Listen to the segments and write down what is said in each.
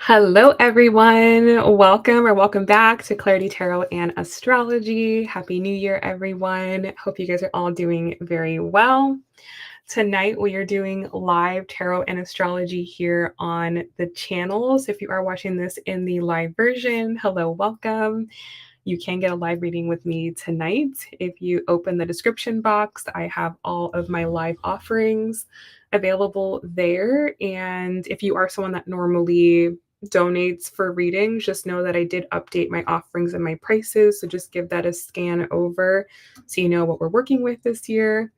Hello, everyone. Welcome back to Clarity Tarot and Astrology. Happy New Year, everyone. Hope you guys are all doing very well. Tonight, we are doing live tarot and astrology here on the channels. If you are watching this in the live version, hello, welcome. You can get a live reading with me tonight. If you open the description box, I have all of my live offerings available there. And if you are someone that normally donates for readings, just know that I did update my offerings and my prices. So just give that a scan over so you know what we're working with this year.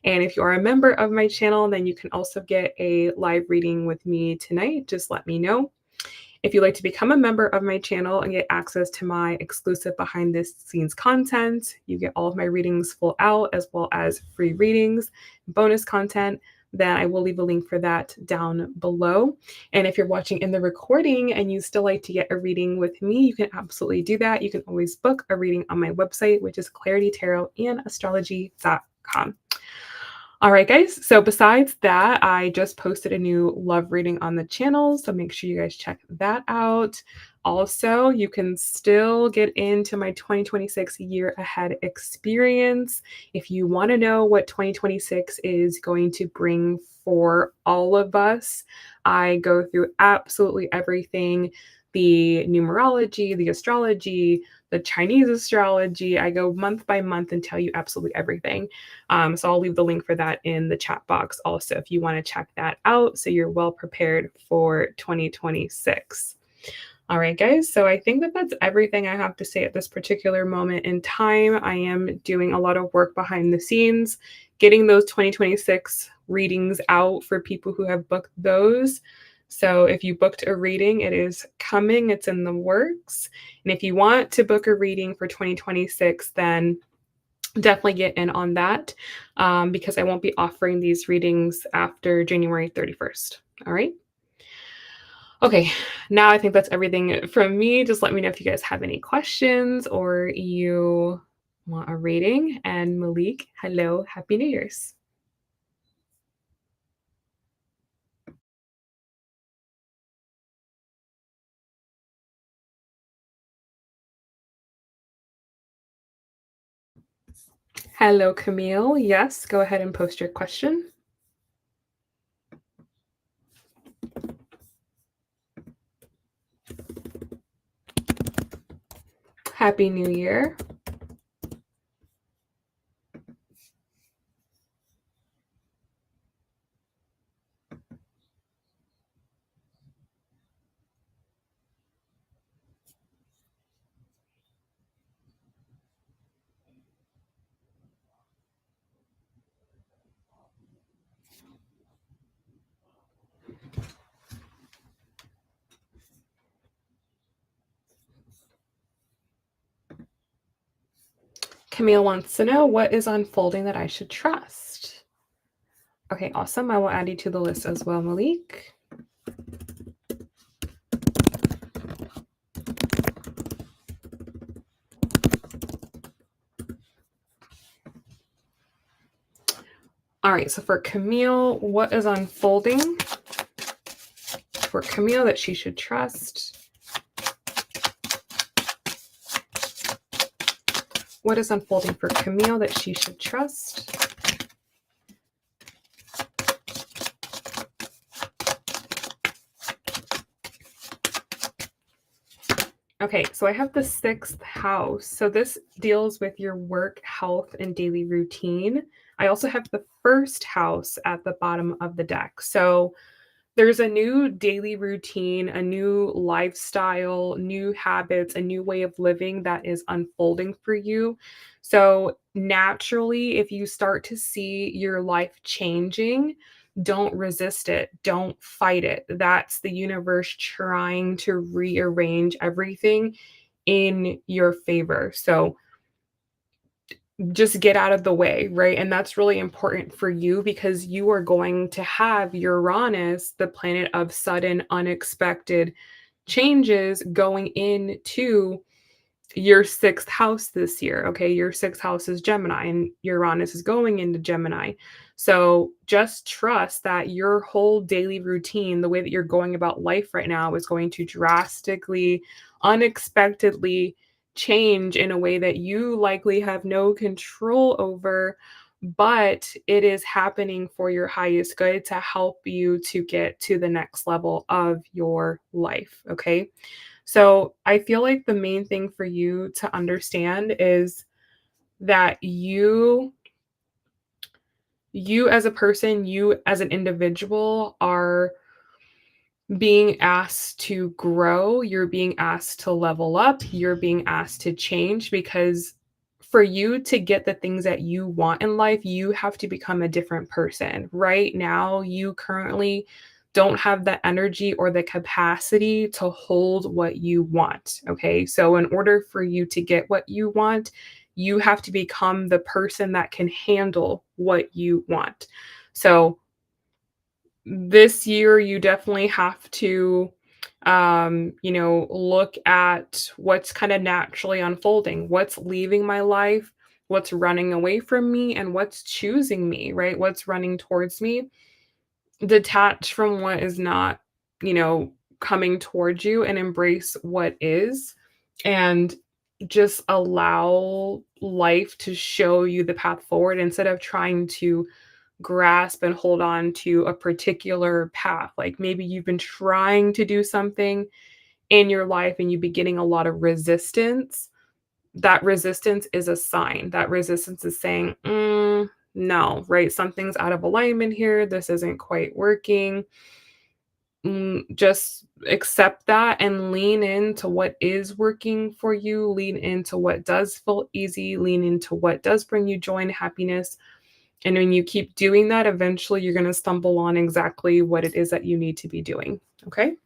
And if you are a member of my channel, then you can also get a live reading with me tonight. Just let me know. If you'd like to become a member of my channel and get access to my exclusive behind the scenes content, you get all of my readings full out as well as free readings, bonus content, then I will leave a link for that down below. And if you're watching in the recording and you still like to get a reading with me, you can absolutely do that. You can always book a reading on my website, which is claritytarotandastrology.com. All right, guys. So besides that, I just posted a new love reading on the channel. So make sure you guys check that out. Also, you can still get into my 2026 year ahead experience. If you want to know what 2026 is going to bring for all of us, I go through absolutely everything, the numerology, the astrology, the Chinese astrology. I go month by month and tell you absolutely everything. So I'll leave the link for that in the chat box also if you want to check that out so you're well prepared for 2026. All right, guys. So I think that that's everything I have to say at this particular moment in time. I am doing a lot of work behind the scenes, getting those 2026 readings out for people who have booked those. So if you booked a reading, it is coming, it's in the works. And if you want to book a reading for 2026, then definitely get in on that because I won't be offering these readings after January 31st. All right. Okay, now I think that's everything from me. Just let me know if you guys have any questions or you want a reading. And Malik, hello, Happy New Year's. Hello, Camille. Yes, go ahead and post your question. Happy New Year. Camille wants to know what is unfolding that I should trust. Okay, awesome. I will add you to the list as well, Malik. All right, so for Camille, what is unfolding for Camille that she should trust? What is unfolding for Camille that she should trust? Okay, so I have the 6th house. So this deals with your work, health, and daily routine. I also have the 1st house at the bottom of the deck. So there's a new daily routine, a new lifestyle, new habits, a new way of living that is unfolding for you. So naturally, if you start to see your life changing, don't resist it. Don't fight it. That's the universe trying to rearrange everything in your favor. So just get out of the way, right? And that's really important for you because you are going to have Uranus, the planet of sudden, unexpected changes, going into your 6th house this year, okay? Your 6th house is Gemini and Uranus is going into Gemini. So just trust that your whole daily routine, the way that you're going about life right now is going to drastically, unexpectedly change in a way that you likely have no control over, but it is happening for your highest good to help you to get to the next level of your life, okay? So I feel like the main thing for you to understand is that you as a person, you as an individual are being asked to grow, you're being asked to level up, you're being asked to change because for you to get the things that you want in life, you have to become a different person. Right now, you currently don't have the energy or the capacity to hold what you want. Okay. So, in order for you to get what you want, you have to become the person that can handle what you want. So, this year you definitely have to look at what's kind of naturally unfolding, what's leaving my life, what's running away from me, and what's choosing me, right? What's running towards me. Detach from what is not, coming towards you and embrace what is, and just allow life to show you the path forward instead of trying to grasp and hold on to a particular path. Like maybe you've been trying to do something in your life and you've been getting a lot of resistance. That resistance is a sign. That resistance is saying, no, right? Something's out of alignment here. This isn't quite working. Just accept that and lean into what is working for you. Lean into what does feel easy. Lean into what does bring you joy and happiness, and when you keep doing that, eventually you're gonna stumble on exactly what it is that you need to be doing, okay?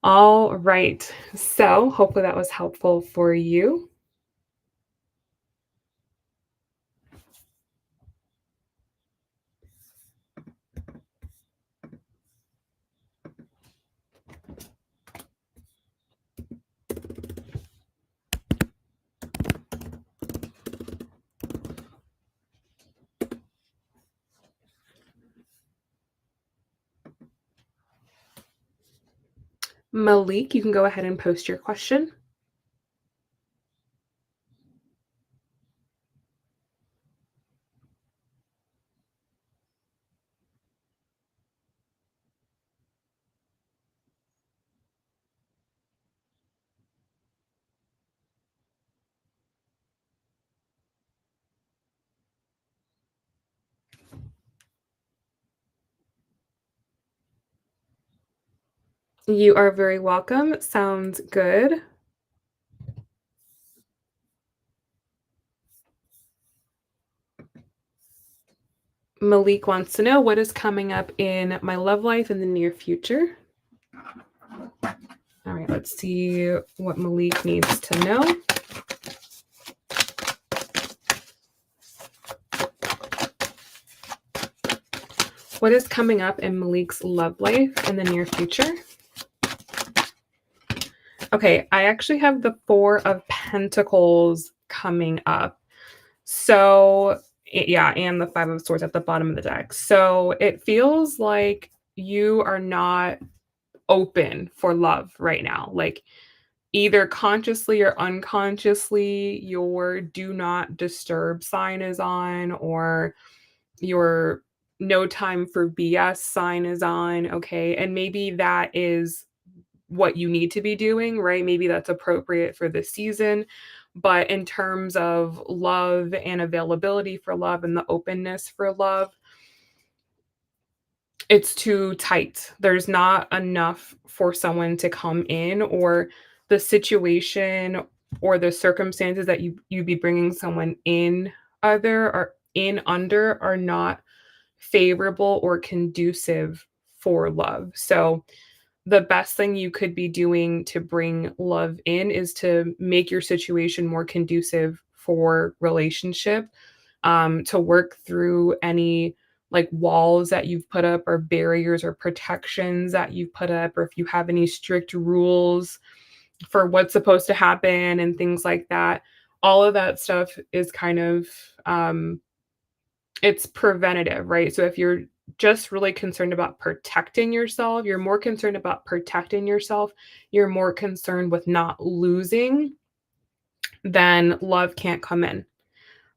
All right. So, hopefully that was helpful for you. Malik, you can go ahead and post your question. You are very welcome. Sounds good. Malik wants to know what is coming up in my love life in the near future. All right, let's see what Malik needs to know. What is coming up in Malik's love life in the near future? Okay, I actually have the 4 of Pentacles coming up. So, yeah, and the 5 of Swords at the bottom of the deck. So, it feels like you are not open for love right now. Like, either consciously or unconsciously, your do not disturb sign is on, or your no time for BS sign is on, okay? And maybe that is what you need to be doing, right? Maybe that's appropriate for this season. But in terms of love and availability for love and the openness for love, it's too tight. There's not enough for someone to come in, or the situation or the circumstances that you be bringing someone in other or in under are not favorable or conducive for love. So the best thing you could be doing to bring love in is to make your situation more conducive for relationship, to work through any like walls that you've put up or barriers or protections that you've put up, or if you have any strict rules for what's supposed to happen and things like that. All of that stuff is kind of it's preventative, right? So if you're just really concerned about protecting yourself, you're more concerned about protecting yourself, you're more concerned with not losing, then love can't come in,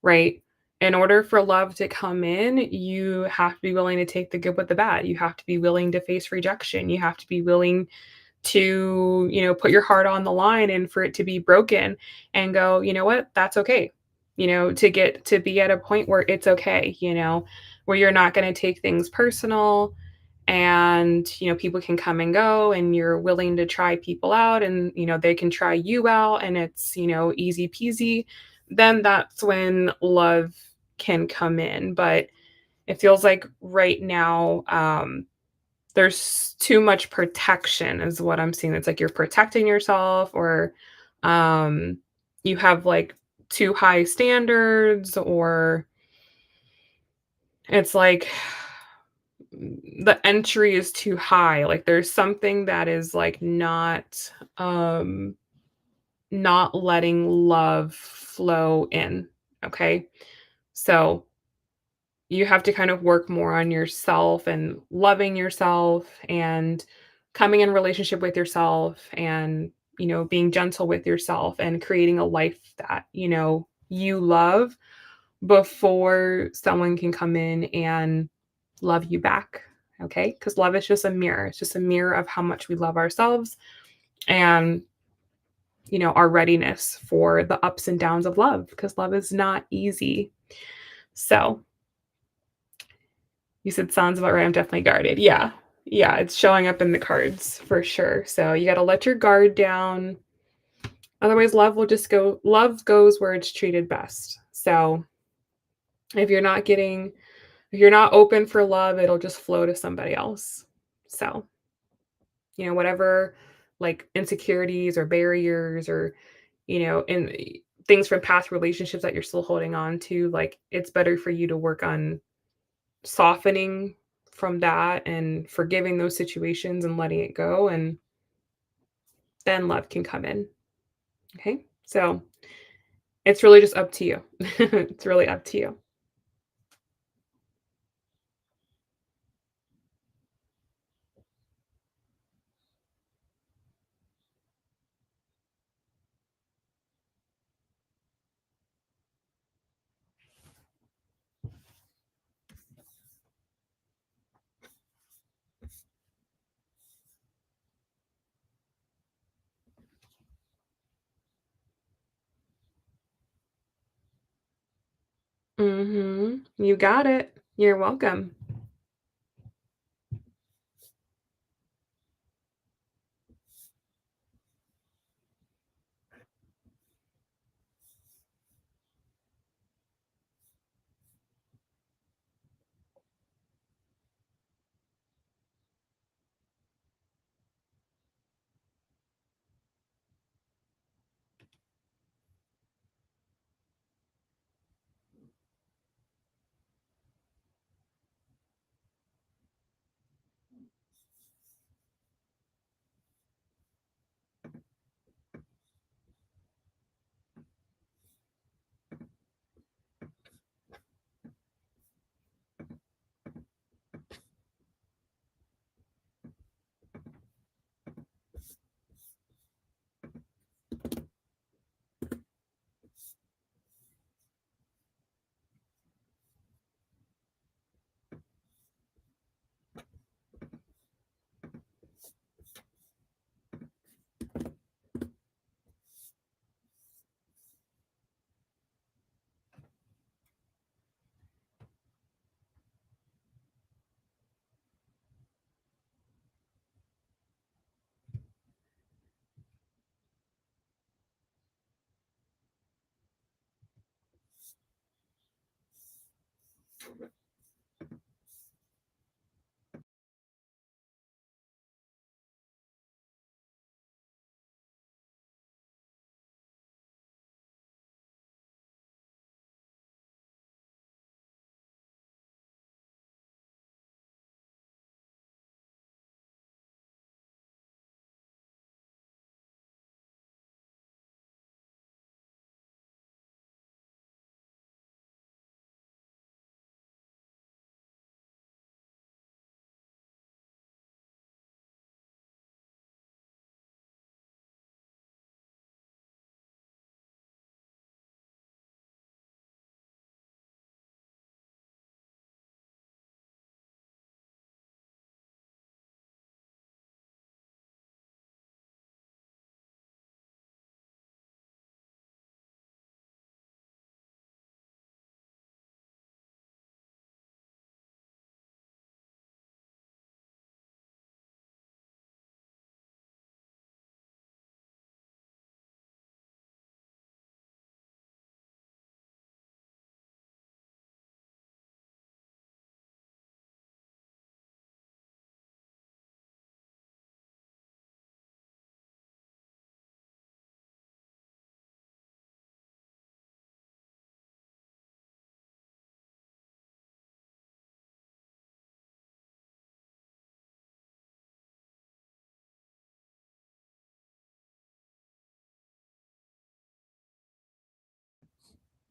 right? In order for love to come in, you have to be willing to take the good with the bad. You have to be willing to face rejection. You have to be willing to, put your heart on the line and for it to be broken and go, you know what, that's okay. To get to be at a point where it's okay, where you're not going to take things personal and, people can come and go and you're willing to try people out and, they can try you out and it's, easy peasy, then that's when love can come in. But it feels like right now, there's too much protection is what I'm seeing. It's like you're protecting yourself or, um, you have, like, too high standards or it's like the entry is too high. Like, there's something that is, like, not letting love flow in, okay? So you have to kind of work more on yourself and loving yourself and coming in relationship with yourself and being gentle with yourself and creating a life that you love before someone can come in and love you back. Okay, because love is just a mirror. It's just a mirror of how much we love ourselves and our readiness for the ups and downs of love, because love is not easy. So you said sounds about right. I'm definitely guarded. Yeah. Yeah, it's showing up in the cards for sure. So you got to let your guard down. Otherwise, love goes where it's treated best. So if you're not getting, if you're not open for love, it'll just flow to somebody else. So, whatever like insecurities or barriers or, in things from past relationships that you're still holding on to, like it's better for you to work on softening from that and forgiving those situations and letting it go, and then love can come in. Okay? So, it's really just up to you. It's really up to you. Mhm. You got it. You're welcome.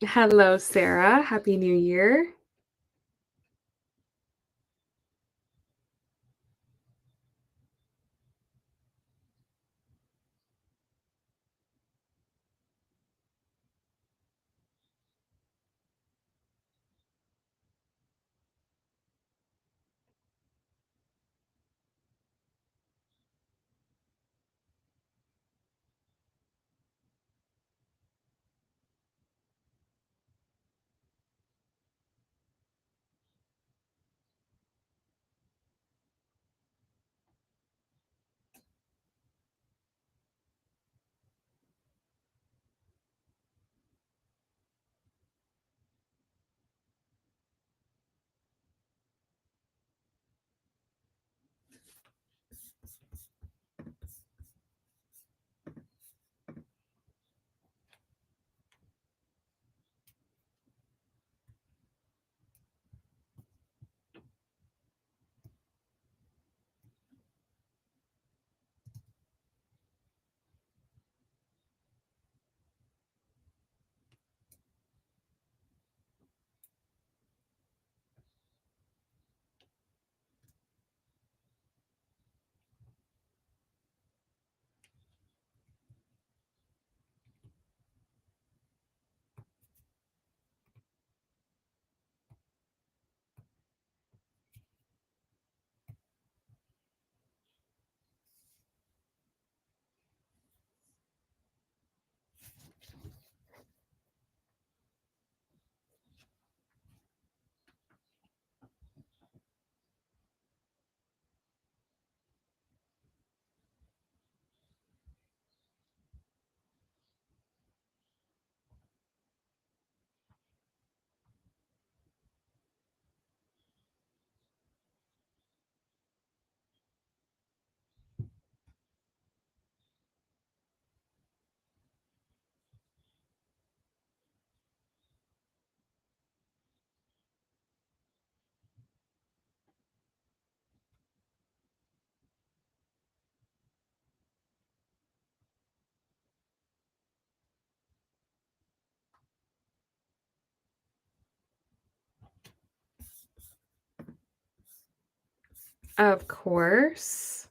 Hello, Sarah. Happy New Year. Of course.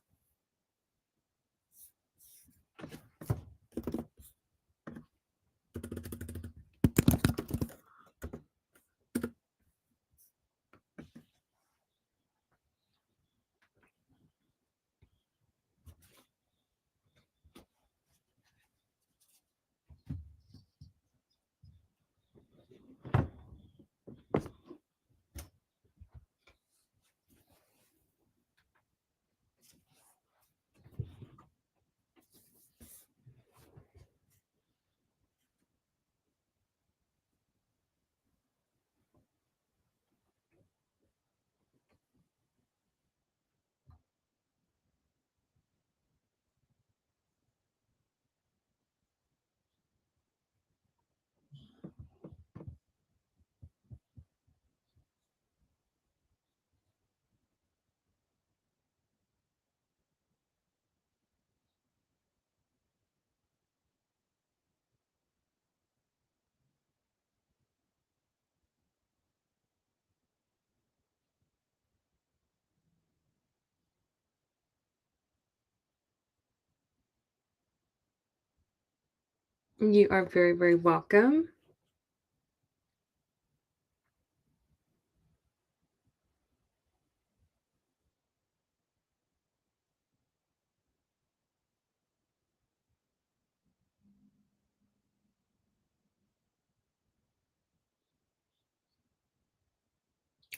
You are very, very welcome.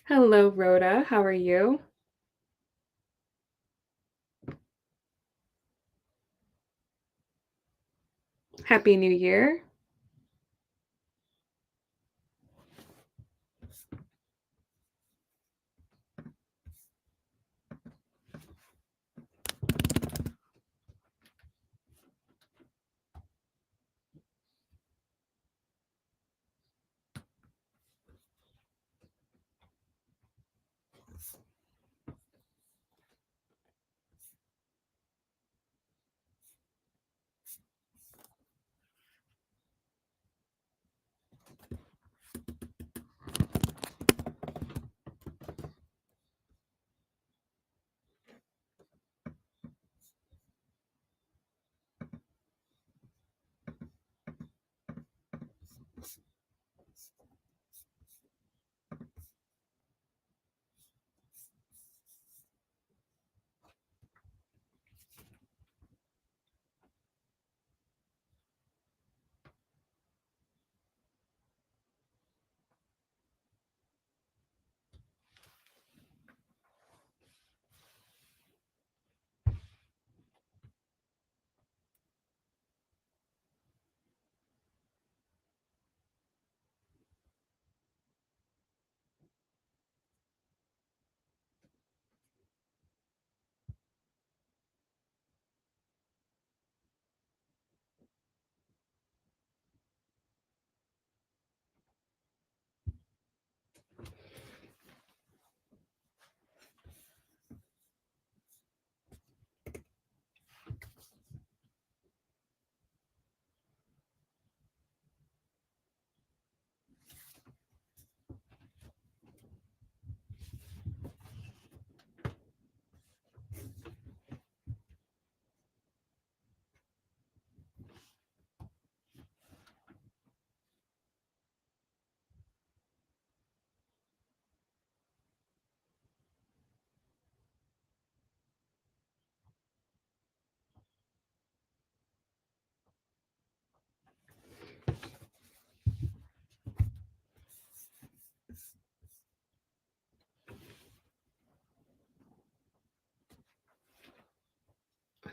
Hello, Rhoda. How are you? Happy New Year.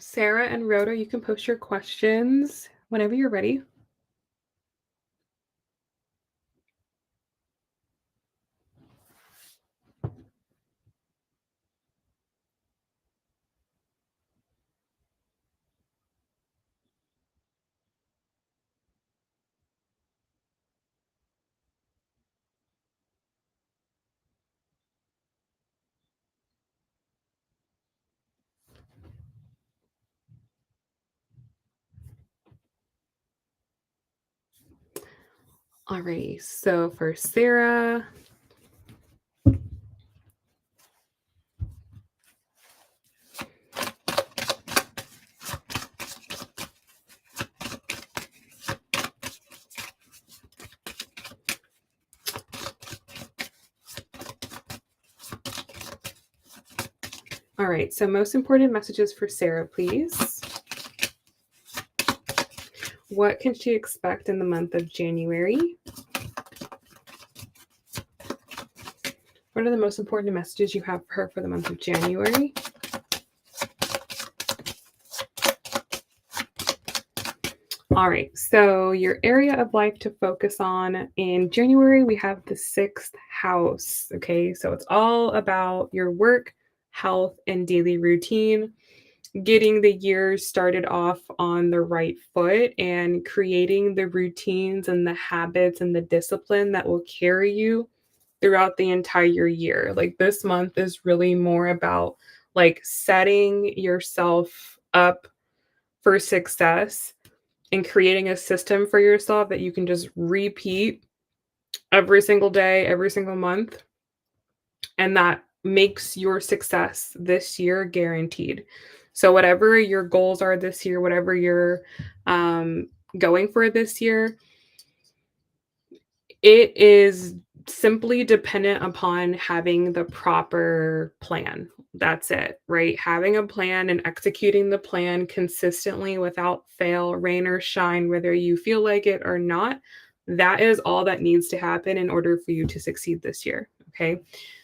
Sarah and Rhoda, you can post your questions whenever you're ready. Alrighty, so for Sarah, all right, so most important messages for Sarah, please. What can she expect in the month of January? What are the most important messages you have for her for the month of January? All right, so your area of life to focus on in January, we have the sixth house. Okay, so it's all about your work, health, and daily routine, getting the year started off on the right foot and creating the routines and the habits and the discipline that will carry you throughout the entire year. Like this month is really more about like setting yourself up for success and creating a system for yourself that you can just repeat every single day, every single month, and that makes your success this year guaranteed. So whatever your goals are this year, whatever you're going for this year, it is simply dependent upon having the proper plan. That's it, right? Having a plan and executing the plan consistently without fail, rain or shine, whether you feel like it or not. That is all that needs to happen in order for you to succeed this year. Okay.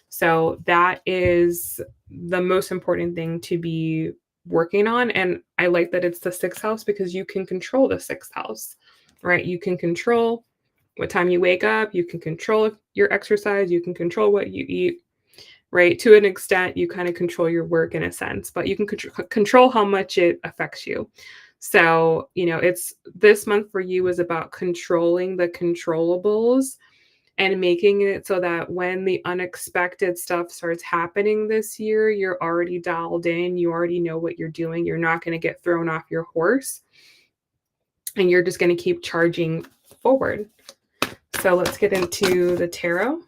So that is the most important thing to be working on. And I like that it's the sixth house because you can control the sixth house, right? You can control what time you wake up, you can control your exercise, you can control what you eat, right? To an extent, you kind of control your work in a sense, but you can control how much it affects you. So, it's this month for you is about controlling the controllables and making it so that when the unexpected stuff starts happening this year, you're already dialed in, you already know what you're doing, you're not going to get thrown off your horse, and you're just going to keep charging forward. So let's get into the tarot.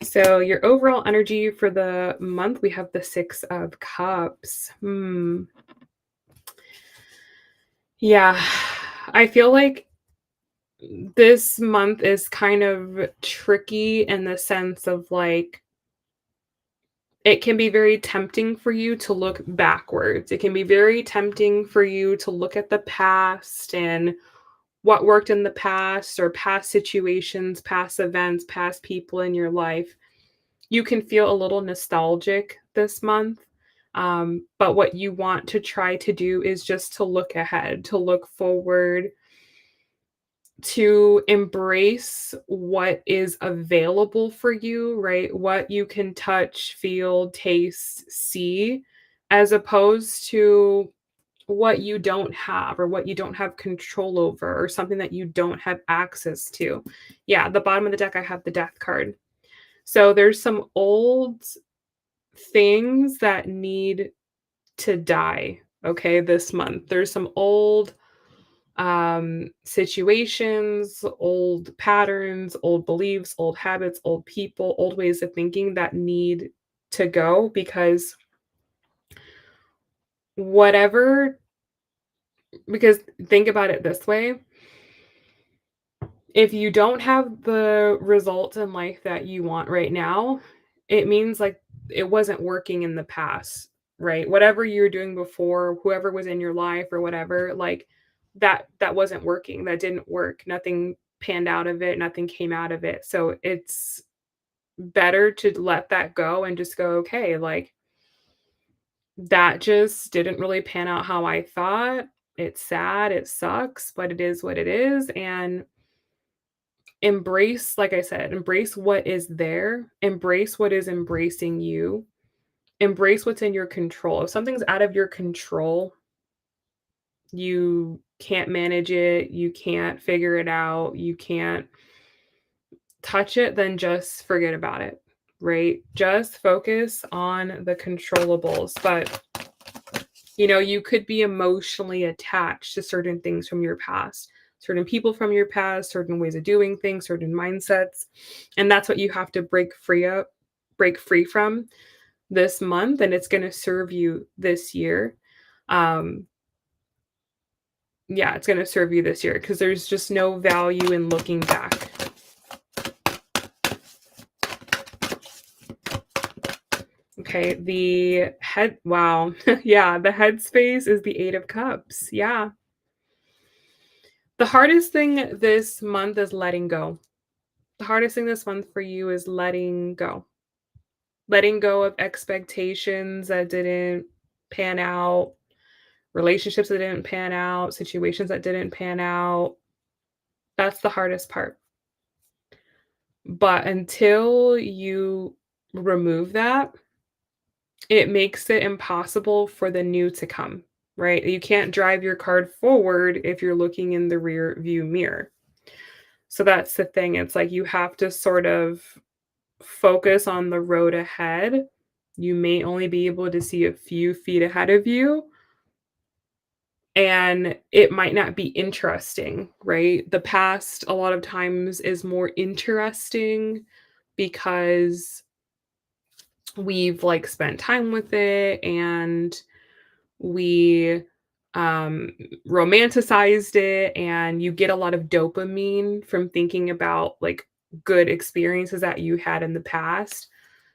So your overall energy for the month, we have the Six of Cups. Yeah, I feel like this month is kind of tricky in the sense of like, it can be very tempting for you to look backwards. It can be very tempting for you to look at the past and what worked in the past or past situations, past events, past people in your life. You can feel a little nostalgic this month. But what you want to try to do is just to look ahead, to look forward, to embrace what is available for you, right? What you can touch, feel, taste, see, as opposed to what you don't have or what you don't have control over or something that you don't have access to. Yeah, the bottom of the deck, I have the death card. So there's some old things that need to die, okay, this month. There's some old situations, old patterns, old beliefs, old habits, old people, old ways of thinking that need to go because whatever, because think about it this way, if you don't have the results in life that you want right now, it means like it wasn't working in the past, right? Whatever you were doing before, whoever was in your life or whatever, like that wasn't working. That didn't work. Nothing panned out of it, nothing came out of it. So it's better to let that go and just go, okay, like that just didn't really pan out how I thought. It's sad, it sucks, but it is what it is. And embrace, like I said, embrace what is there, embrace what is embracing you, embrace what's in your control. If something's out of your control, you can't manage it, you can't figure it out, you can't touch it, then just forget about it, right? Just focus on the controllables. But, you could be emotionally attached to certain things from your past, certain people from your past, certain ways of doing things, certain mindsets. And that's what you have to break free from this month. And it's going to serve you this year. Um, yeah, it's going to serve you this year because there's just no value in looking back. Okay, wow. Yeah, the headspace is the 8 of Cups. Yeah. The hardest thing this month is letting go. The hardest thing this month for you is letting go. Letting go of expectations that didn't pan out, relationships that didn't pan out, situations that didn't pan out. That's the hardest part. But until you remove that, it makes it impossible for the new to come, right? You can't drive your card forward if you're looking in the rear view mirror. So that's the thing. It's like you have to sort of focus on the road ahead. You may only be able to see a few feet ahead of you, and it might not be interesting, right? The past, a lot of times, is more interesting because we've like spent time with it and we um romanticized it, and you get a lot of dopamine from thinking about like good experiences that you had in the past.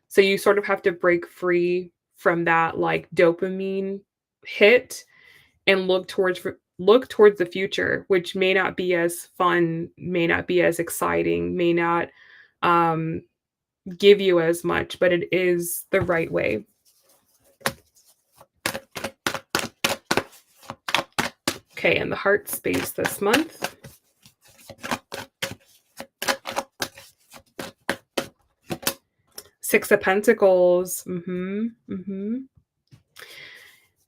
So you sort of have to break free from that like dopamine hit and look towards the future, which may not be as fun, may not be as exciting, may not um give you as much, but it is the right way. Okay, and the heart space this month. Six of Pentacles.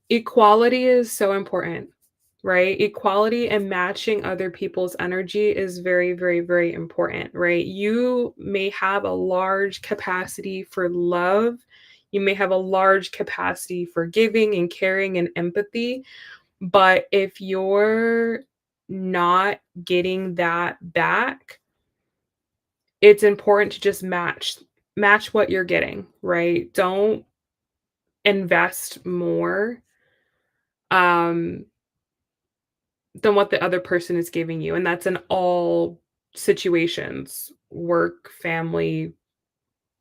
Equality is so important, right? Equality and matching other people's energy is very, very, very important, right? You may have a large capacity for love. You may have a large capacity for giving and caring and empathy. But if you're not getting that back, it's important to just match what you're getting, right? Don't invest more um than what the other person is giving you. And that's in all situations, work, family,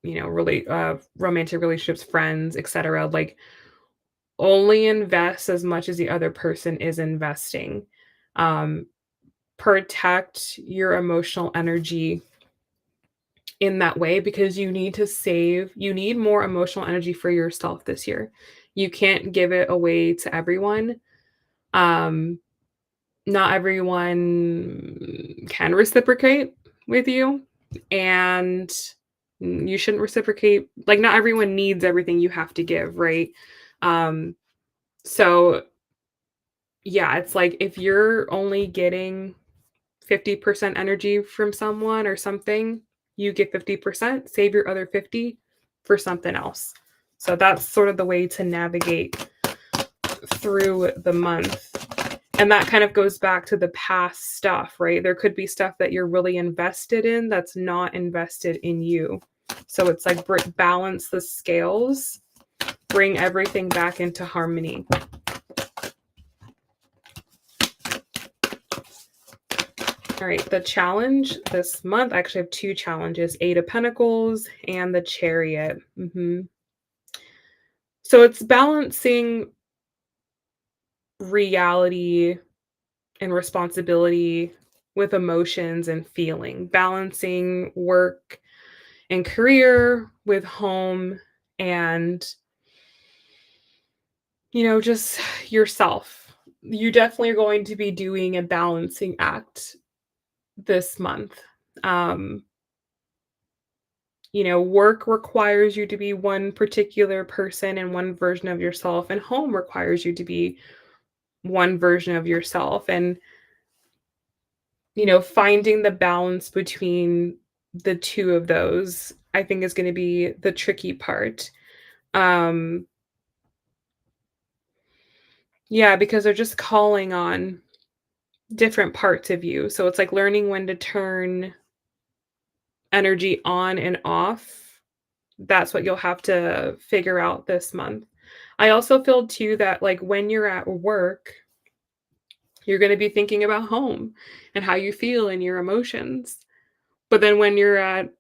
romantic relationships, friends, etc. Like only invest as much as the other person is investing. Um, Protect your emotional energy in that way because you need more emotional energy for yourself this year. You can't give it away to everyone. Um, Not everyone can reciprocate with you, and you shouldn't reciprocate. Like, not everyone needs everything you have to give, right? Um, so yeah, it's like if you're only getting 50% energy from someone or something, you get 50%, save your other 50 for something else. So that's sort of the way to navigate through the month. And that kind of goes back to the past stuff, right? There could be stuff that you're really invested in that's not invested in you. So it's like balance the scales, bring everything back into harmony. All right, the challenge this month, I actually have two challenges, 8 of Pentacles and the Chariot. So it's balancing reality and responsibility with emotions and feeling, balancing work and career, with home, and, just yourself. You definitely are going to be doing a balancing act this month. Um, work requires you to be one particular person and one version of yourself, and home requires you to be one version of yourself. And, finding the balance between the two of those, I think is going to be the tricky part. Um, yeah, because they're just calling on different parts of you. So it's like learning when to turn energy on and off. That's what you'll have to figure out this month. I also feel too that, like, when you're at work, you're going to be thinking about home and how you feel and your emotions. But then when you're at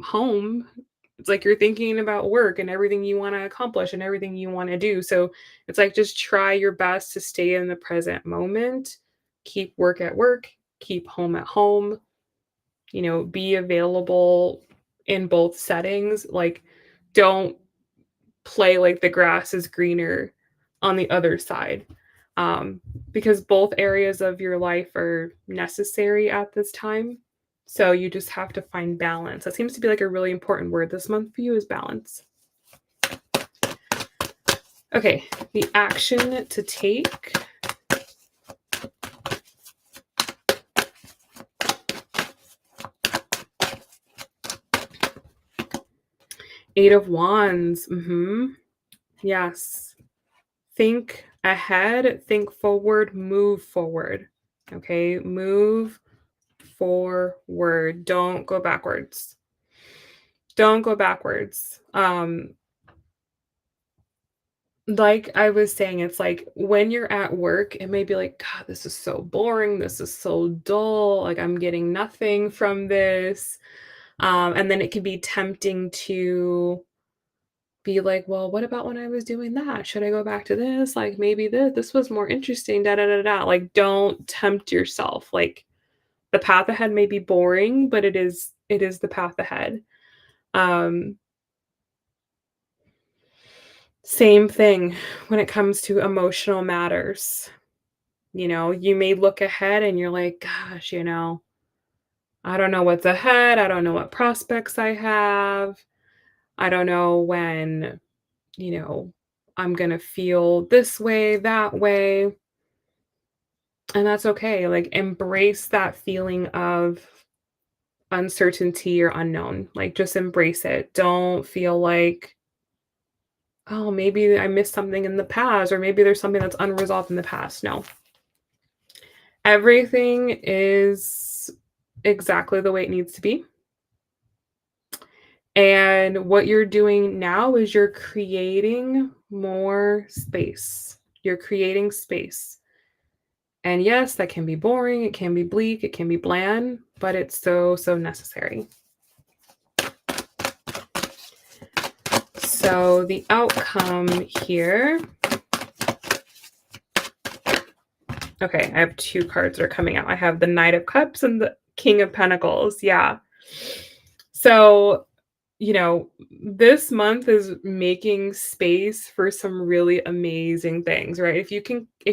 home, it's like you're thinking about work and everything you want to accomplish and everything you want to do. So it's like just try your best to stay in the present moment, keep work at work, keep home at home, be available in both settings. Like, don't play like the grass is greener on the other side. Um, because both areas of your life are necessary at this time. So you just have to find balance. That seems to be like a really important word this month for you, is balance. Okay, the action to take. Eight of Wands. Yes. Think ahead, think forward, move forward. Okay, move forward. Don't go backwards. Don't go backwards. Like I was saying, it's like when you're at work, it may be like, God, this is so boring. This is so dull. Like, I'm getting nothing from this. And then it can be tempting to be like, well, what about when I was doing that? Should I go back to this? Like, maybe this was more interesting. Da da da da. Like, don't tempt yourself. Like, the path ahead may be boring, but it is the path ahead. Um, Same thing when it comes to emotional matters. You may look ahead and you're like, gosh, I don't know what's ahead. I don't know what prospects I have. I don't know when, you know, I'm going to feel this way, that way. And that's okay. Like, embrace that feeling of uncertainty or unknown. Like, just embrace it. Don't feel like, oh, maybe I missed something in the past, or maybe there's something that's unresolved in the past. No, everything is exactly the way it needs to be. And what you're doing now is you're creating more space. You're creating space. And yes, that can be boring, it can be bleak, it can be bland, but it's so, so necessary. So the outcome here. Okay, I have two cards that are coming out. I have the Knight of Cups and the King of Pentacles. Yeah. So, this month is making space for some really amazing things, right? If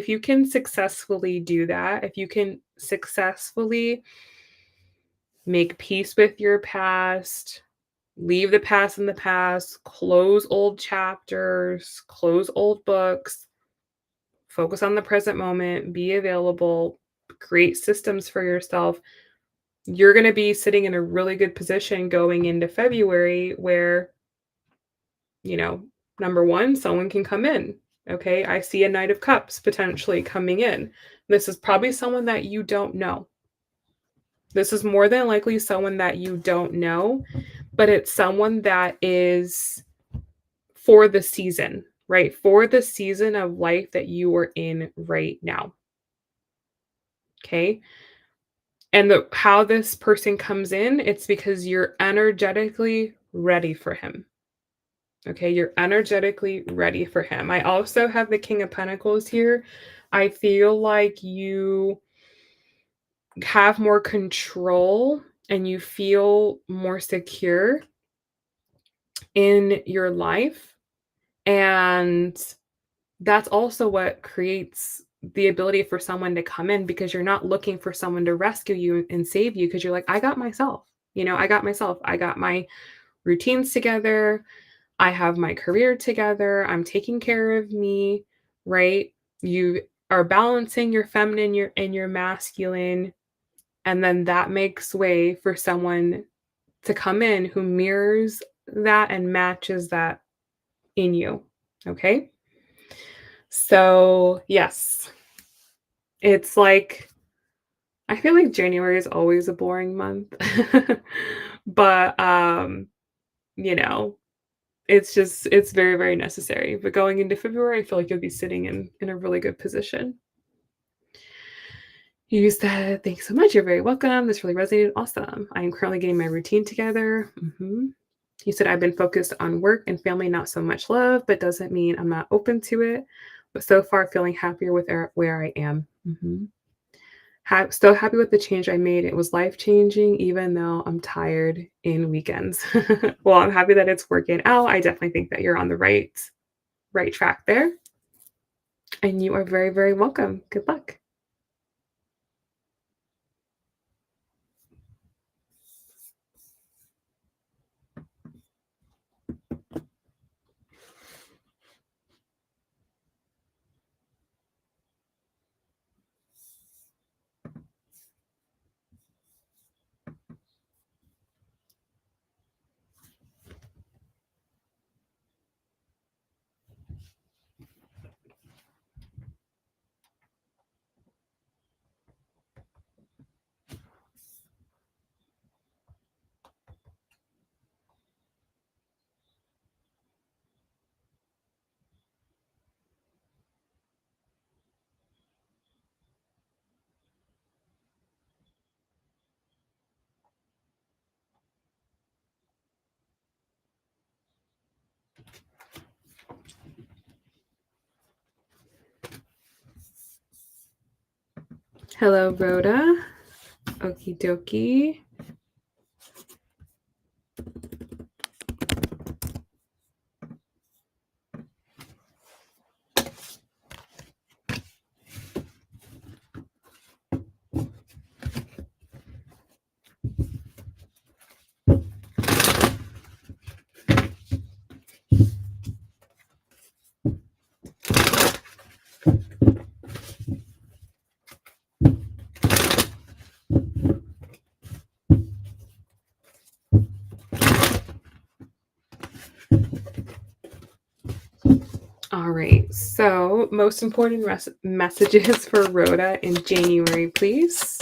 you can successfully do that, if you can successfully make peace with your past, leave the past in the past, close old chapters, close old books, focus on the present moment, be available, create systems for yourself, you're going to be sitting in a really good position going into February where, you know, number one, someone can come in. Okay. I see a Knight of Cups potentially coming in. This is probably someone that you don't know. This is more than likely someone that you don't know, but it's someone that is for the season, right? For the season of life that you are in right now. Okay. And how this person comes in, it's because you're energetically ready for him. Okay, you're energetically ready for him. I also have the King of Pentacles here. I feel like you have more control and you feel more secure in your life, and that's also what creates the ability for someone to come in because you're not looking for someone to rescue you and save you because you're like, "I got myself." I got myself. I got my routines together. I have my career together. I'm taking care of me, right? You are balancing your feminine and your masculine, and then that makes way for someone to come in who mirrors that and matches that in you. Okay? So, yes, it's like I feel like January is always a boring month. But you know, it's very, very necessary. But going into February, I feel like you'll be sitting in a really good position. You said, "Thanks so much. You're very welcome. This really resonated. Awesome. I am currently getting my routine together." You said, "I've been focused on work and family, not so much love, but doesn't mean I'm not open to it. But so far, feeling happier with where I am." So happy with the change I made. It was life changing, even though I'm tired in weekends. Well, I'm happy that it's working out. I definitely think that you're on the right track there, and you are very, very welcome. Good luck. Hello, Rhoda. Okie dokie. All right. So, most important messages for Rhoda in January, please.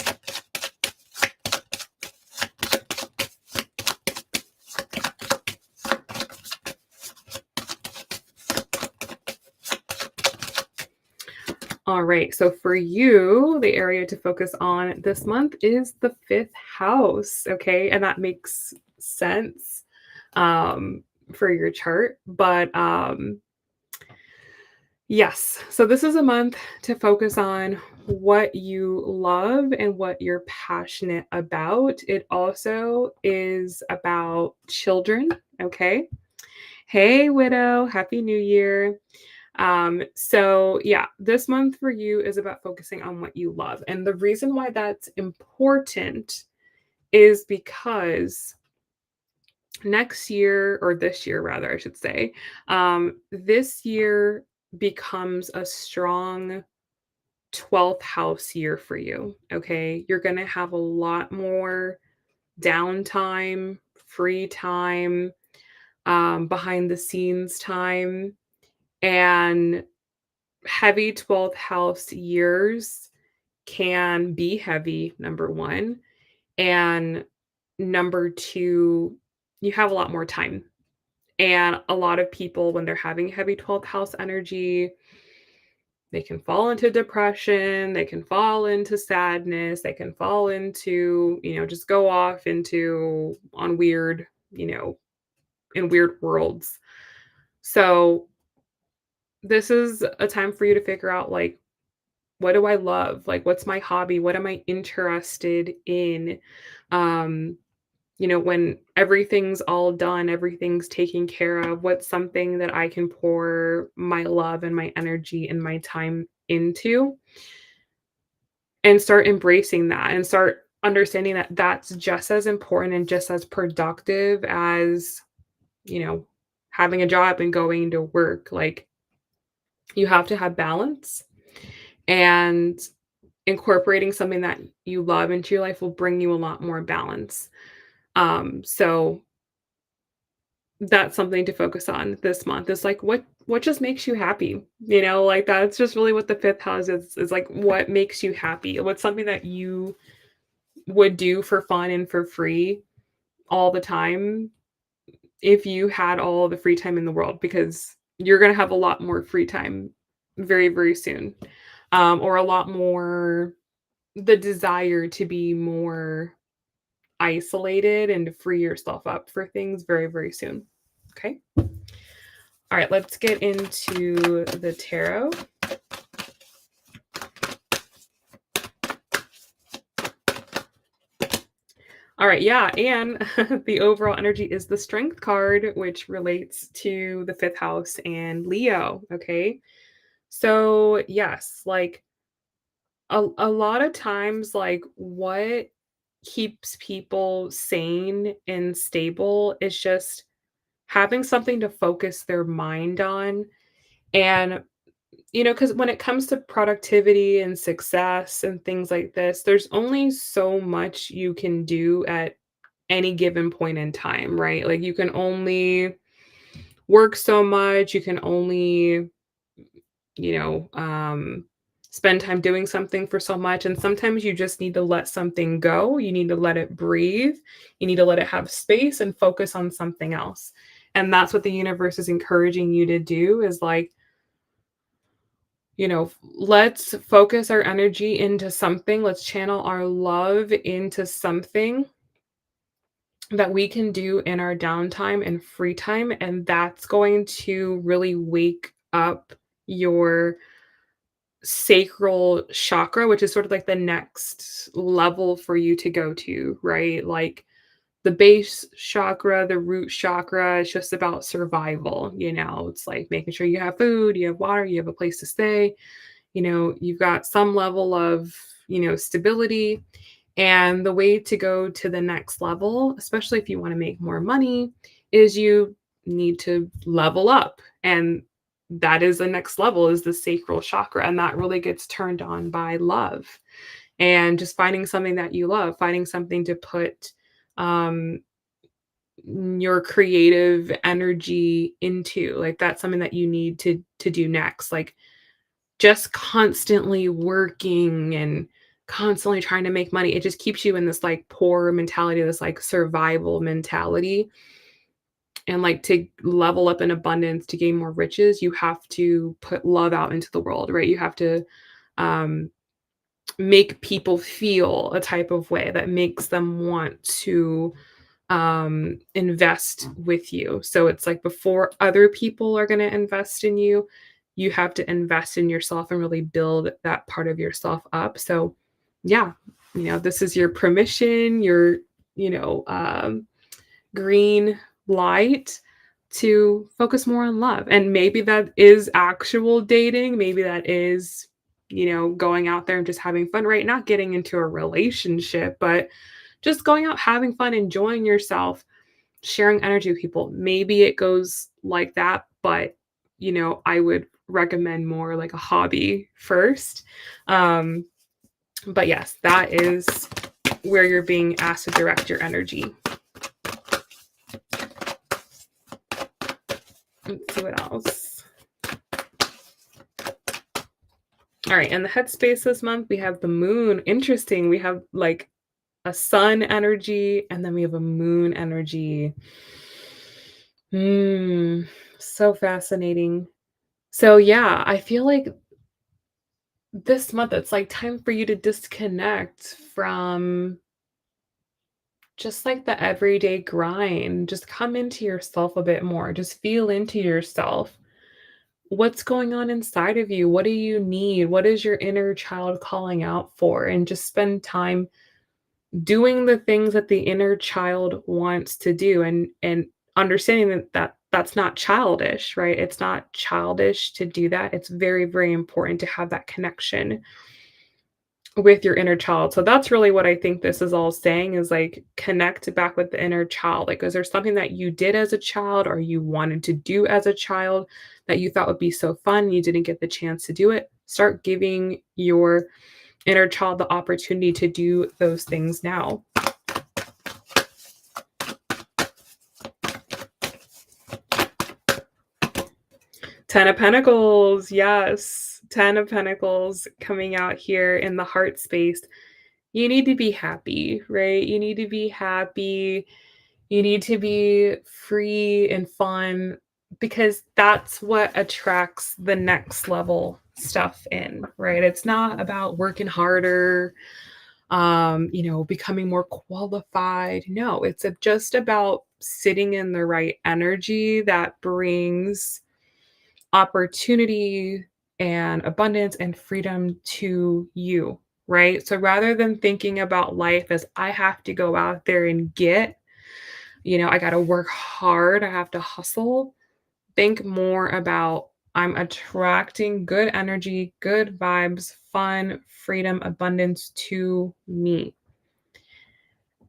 All right. So, for you, the area to focus on this month is the fifth house. Okay. And that makes sense um, for your chart. But yes. So, this is a month to focus on what you love and what you're passionate about. It also is about children. Okay. Hey, widow. Happy New Year. So yeah, this month for you is about focusing on what you love. And the reason why that's important is because next year, or this year rather, I should say, this year becomes a strong 12th house year for you. Okay. You're going to have a lot more downtime, free time, behind the scenes time. And heavy 12th house years can be heavy, number 1, and number 2, you have a lot more time, and a lot of people, when they're having heavy 12th house energy, they can fall into depression, they can fall into sadness, they can fall into, just go off into on weird, in weird worlds. So, this is a time for you to figure out, like, what do I love? Like, what's my hobby? What am I interested in? Um, When everything's all done, everything's taken care of, what's something that I can pour my love and my energy and my time into, and start embracing that and start understanding that that's just as important and just as productive as, you know, having a job and going to work. Like, you have to have balance, and incorporating something that you love into your life will bring you a lot more balance. So that's something to focus on this month. Is like, what just makes you happy? Like, that's just really what the fifth house is like, what makes you happy? What's something that you would do for fun and for free all the time if you had all the free time in the world, because you're gonna have a lot more free time very, very soon. Or a lot more, the desire to be more isolated and to free yourself up for things very, very soon. Okay. All right, let's get into the tarot. All right, yeah, and the overall energy is the Strength card, which relates to the fifth house and Leo. Okay. So, yes, like a lot of times, like, what keeps people sane and stable is just having something to focus their mind on. And, because when it comes to productivity and success and things like this, there's only so much you can do at any given point in time, right? Like, you can only work so much, you can only, you know, um, spend time doing something for so much. And sometimes you just need to let something go. You need to let it breathe. You need to let it have space and focus on something else. And that's what the universe is encouraging you to do, is like, let's focus our energy into something. Let's channel our love into something that we can do in our downtime and free time. And that's going to really wake up your sacral chakra, which is sort of like the next level for you to go to, right? Like, the base chakra, the root chakra is just about survival. It's like making sure you have food, you have water, you have a place to stay, you've got some level of, stability. And the way to go to the next level, especially if you want to make more money, is you need to level up. And that is the next level, is the sacral chakra. And that really gets turned on by love, and just finding something that you love, finding something to put um, your creative energy into. Like, that's something that you need to do next. Like, just constantly working and constantly trying to make money, it just keeps you in this, like, poor mentality, this, like, survival mentality. And, like, to level up in abundance, to gain more riches, you have to put love out into the world, right? You have to, um, make people feel a type of way that makes them want to invest with you. So it's like, before other people are going to invest in you, you have to invest in yourself and really build that part of yourself up. So, yeah, this is your permission, your, you know, um, green light to focus more on love. And maybe that is actual dating. Maybe that is, going out there and just having fun, right? Not getting into a relationship, but just going out, having fun, enjoying yourself, sharing energy with people. Maybe it goes like that, but I would recommend more like a hobby first. Um, but yes, that is where you're being asked to direct your energy. Let's see what else. All right, in the headspace this month, we have the moon. Interesting. We have like a sun energy, and then we have a moon energy. So fascinating. So yeah, I feel like this month it's like time for you to disconnect from just like the everyday grind. Just come into yourself a bit more. Just feel into yourself. What's going on inside of you? What do you need? What is your inner child calling out for? And just spend time doing the things that the inner child wants to do, and understanding that that's not childish, right? It's not childish to do that. It's very, very important to have that connection with your inner child. So that's really what I think this is all saying, is like connect back with the inner child. Like, is there something that you did as a child or you wanted to do as a child that you thought would be so fun, you didn't get the chance to do it? Start giving your inner child the opportunity to do those things now. 10 of Pentacles, yes. 10 of Pentacles coming out here in the heart space. You need to be happy, right? You need to be happy. You need to be free and fun, because that's what attracts the next level stuff in, right? It's not about working harder, becoming more qualified. No, it's just about sitting in the right energy that brings opportunity and abundance and freedom to you, right? So rather than thinking about life as I have to go out there and get, I got to work hard, I have to hustle, think more about I'm attracting good energy, good vibes, fun, freedom, abundance to me.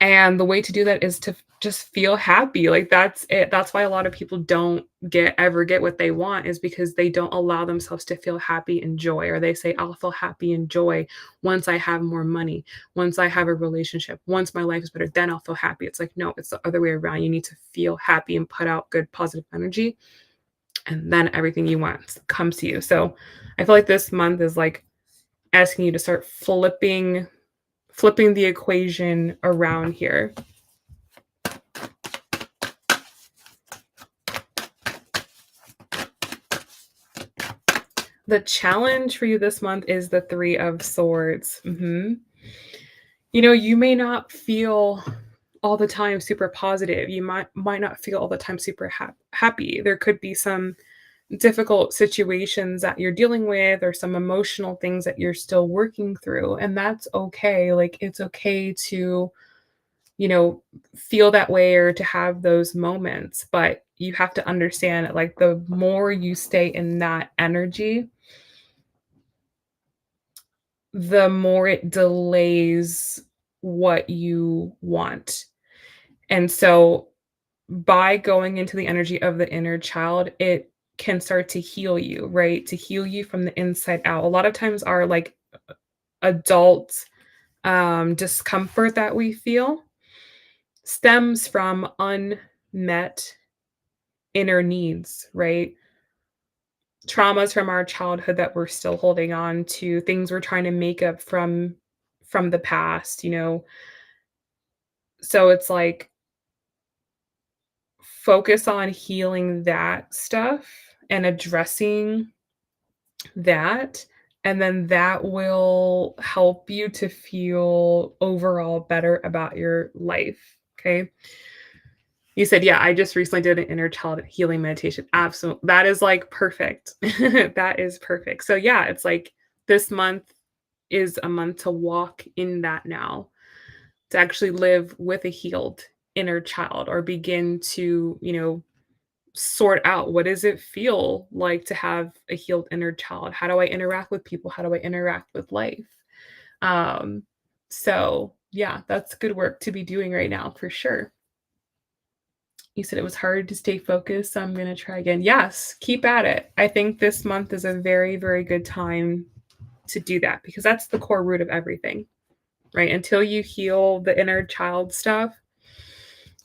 And the way to do that is to just feel happy. Like, that's it. That's why a lot of people don't ever get what they want, is because they don't allow themselves to feel happy and joy. Or they say, I'll feel happy and joy once I have more money, once I have a relationship, once my life is better, then I'll feel happy. It's like, no, it's the other way around. You need to feel happy and put out good positive energy, and then everything you want comes to you. So I feel like this month is like asking you to start flipping the equation around here. The challenge for you this month is the 3 of Swords. You may not feel all the time super positive. You might not feel all the time super happy. There could be some difficult situations that you're dealing with, or some emotional things that you're still working through, and that's okay. Like, it's okay to, feel that way or to have those moments, but you have to understand that, like, the more you stay in that energy, the more it delays what you want. And so by going into the energy of the inner child, it can start to heal you, right? To heal you from the inside out. A lot of times our like adult discomfort that we feel stems from unmet inner needs, right? Traumas from our childhood that we're still holding on to, things we're trying to make up from the past. So it's like, focus on healing that stuff and addressing that, and then that will help you to feel overall better about your life. Okay. You said, yeah, I just recently did an inner child healing meditation. Absolutely. That is like perfect. That is perfect. So, yeah, it's like this month is a month to walk in that now, to actually live with a healed inner child, or begin to, sort out, what does it feel like to have a healed inner child? How do I interact with people? How do I interact with life? Um, so yeah, that's good work to be doing right now for sure. You said it was hard to stay focused, so I'm going to try again. Yes, keep at it. I think this month is a very, very good time to do that, because that's the core root of everything, right? Until you heal the inner child stuff,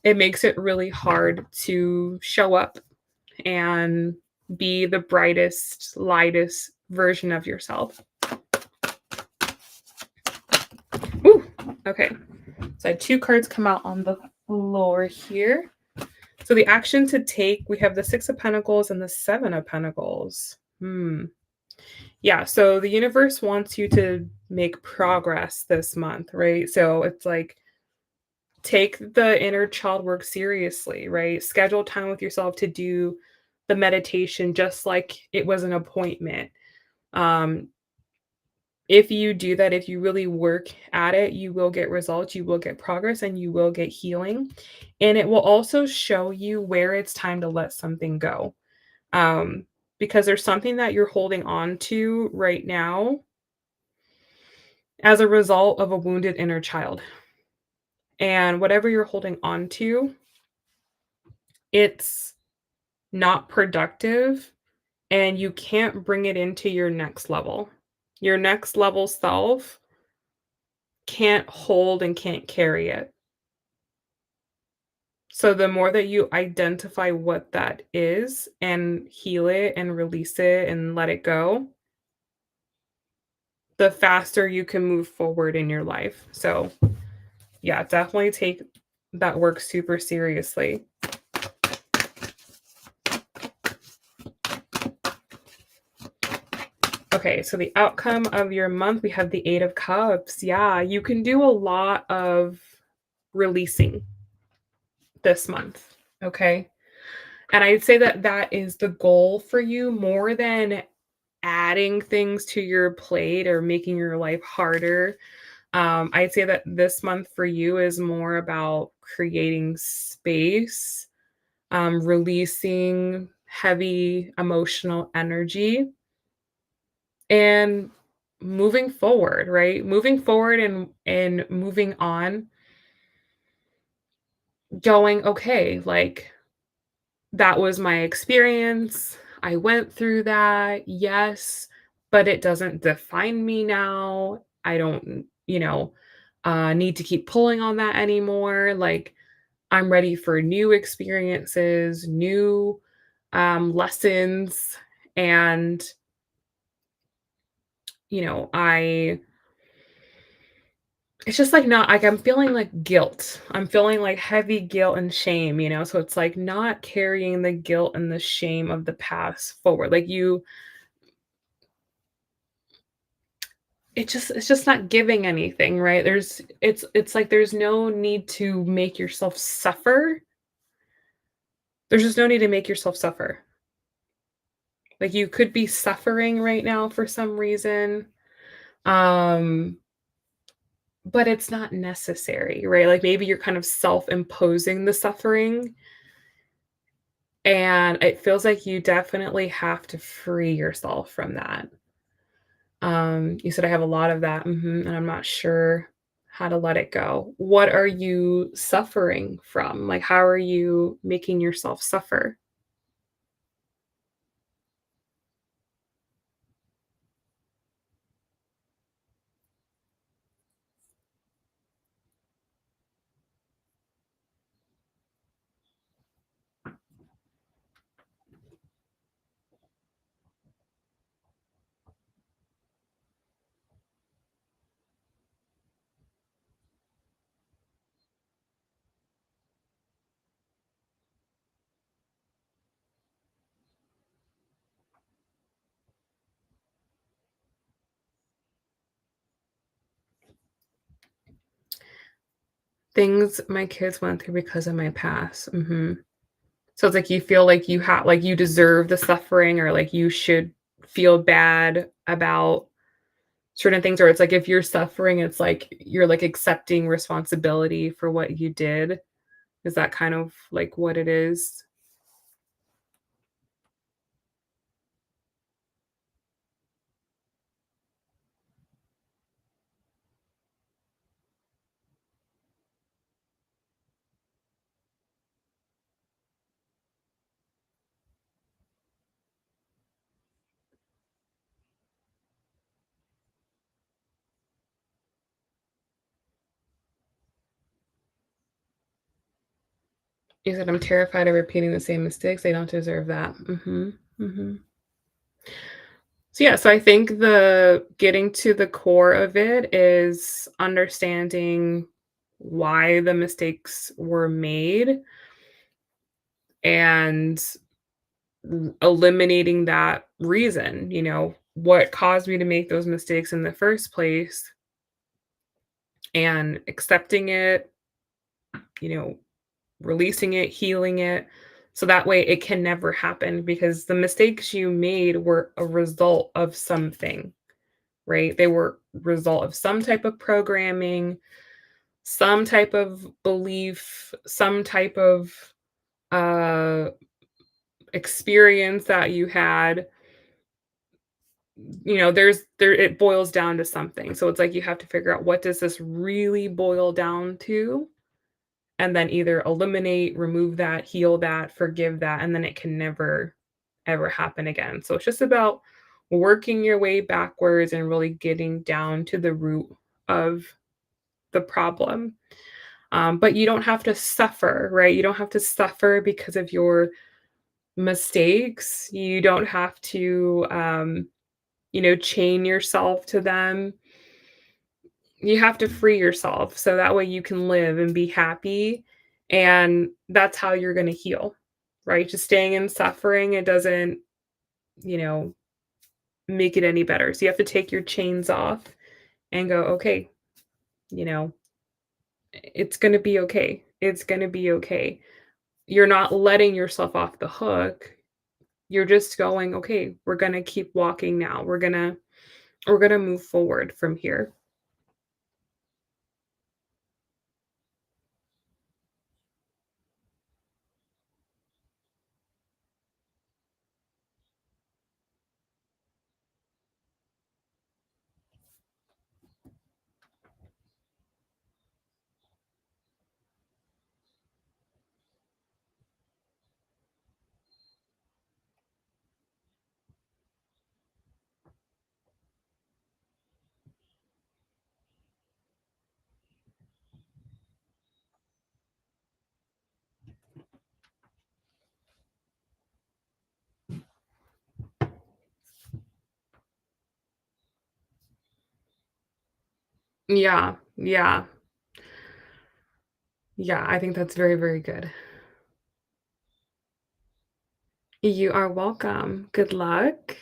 it makes it really hard to show up and be the brightest, lightest version of yourself. Ooh, okay. So I had 2 cards come out on the floor here. So the action to take, we have the 6 of Pentacles and the 7 of Pentacles. Yeah, so the universe wants you to make progress this month, right? So it's like, take the inner child work seriously, right? Schedule time with yourself to do the meditation just like it was an appointment. Um, if you do that, if you really work at it, you will get results, you will get progress, and you will get healing. And it will also show you where it's time to let something go. Um, because there's something that you're holding on to right now as a result of a wounded inner child. And whatever you're holding on to, it's not productive and you can't bring it into your next level. Your next level self can't hold and can't carry it. So the more that you identify what that is and heal it and release it and let it go, the faster you can move forward in your life. So, yeah, definitely take that work super seriously. Okay, so the outcome of your month, we have the 8 of Cups. Yeah, you can do a lot of releasing this month, okay? And I'd say that that is the goal for you more than adding things to your plate or making your life harder. I'd say that this month for you is more about creating space, releasing heavy emotional energy, and moving forward, right? Moving forward and moving on, going, okay, like that was my experience. I went through that. Yes, but it doesn't define me now. I don't, need to keep pulling on that anymore. Like I'm ready for new experiences, new lessons. And, I it's just like not like I'm feeling like guilt. I'm feeling like heavy guilt and shame, so it's like not carrying the guilt and the shame of the past forward. Like it's just not giving anything, right? It's like there's no need to make yourself suffer. There's just no need to make yourself suffer. Like you could be suffering right now for some reason. Um but it's not necessary, right? Like maybe you're kind of self-imposing the suffering. And it feels like you definitely have to free yourself from that. You said I have a lot of that, and I'm not sure how to let it go. What are you suffering from? Like, how are you making yourself suffer? Things my kids went through because of my past. So it's like you feel like you deserve the suffering, or like you should feel bad about certain things, or it's like if you're suffering, it's like you're like accepting responsibility for what you did. Is that kind of like what it is? You said, "I'm terrified of repeating the same mistakes. They don't deserve that." Mhm. So, yeah, so I think the getting to the core of it is understanding why the mistakes were made and eliminating that reason, what caused me to make those mistakes in the first place, and accepting it, you know, releasing it, healing it, so that way it can never happen because the mistakes you made were a result of something. right? They were result of some type of programming, some type of belief, some type of uh experience that you had. There it boils down to something. So it's like you have to figure out, what does this really boil down to? And then either eliminate, remove that, heal that, forgive that, and then it can never ever happen again. So it's just about working your way backwards and really getting down to the root of the problem. But you don't have to suffer, right? You don't have to suffer because of your mistakes. You don't have to, chain yourself to them. You have to free yourself so that way you can live and be happy. And that's how you're going to heal, right? Just staying in suffering, it doesn't, you know, make it any better. So you have to take your chains off and go, okay, you know, it's going to be okay. It's going to be okay. You're not letting yourself off the hook. You're just going, okay, we're going to keep walking now. We're going to move forward from here. Yeah. Yeah. Yeah, I think that's very, very good. You are welcome. Good luck.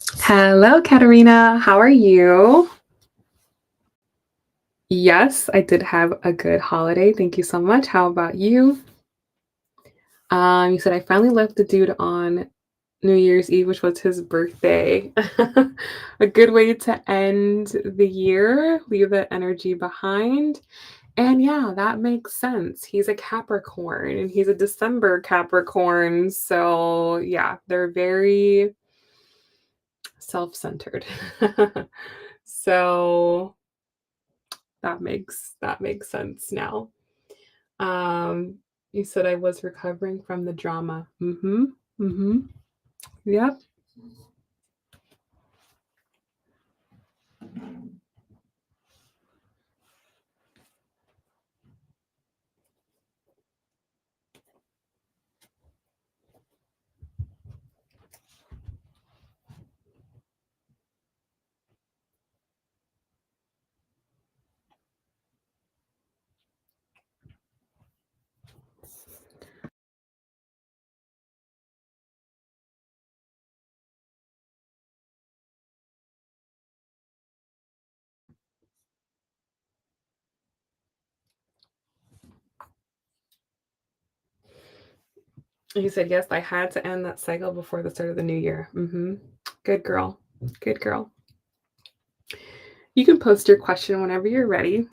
Hello, Katerina. How are you? Yes, I did have a good holiday. Thank you so much. How about you? You said I finally left the dude on New Year's Eve, which was his birthday. A good way to end the year, leave that energy behind. And yeah, that makes sense. He's a Capricorn and he's a December Capricorn. So yeah, they're very self-centered. So that makes sense now. Um, you said I was recovering from the drama. Mhm. Mhm. Yep. You said yes, I had to end that cycle before the start of the new year. Mhm. Good girl. Good girl. You can post your question whenever you're ready.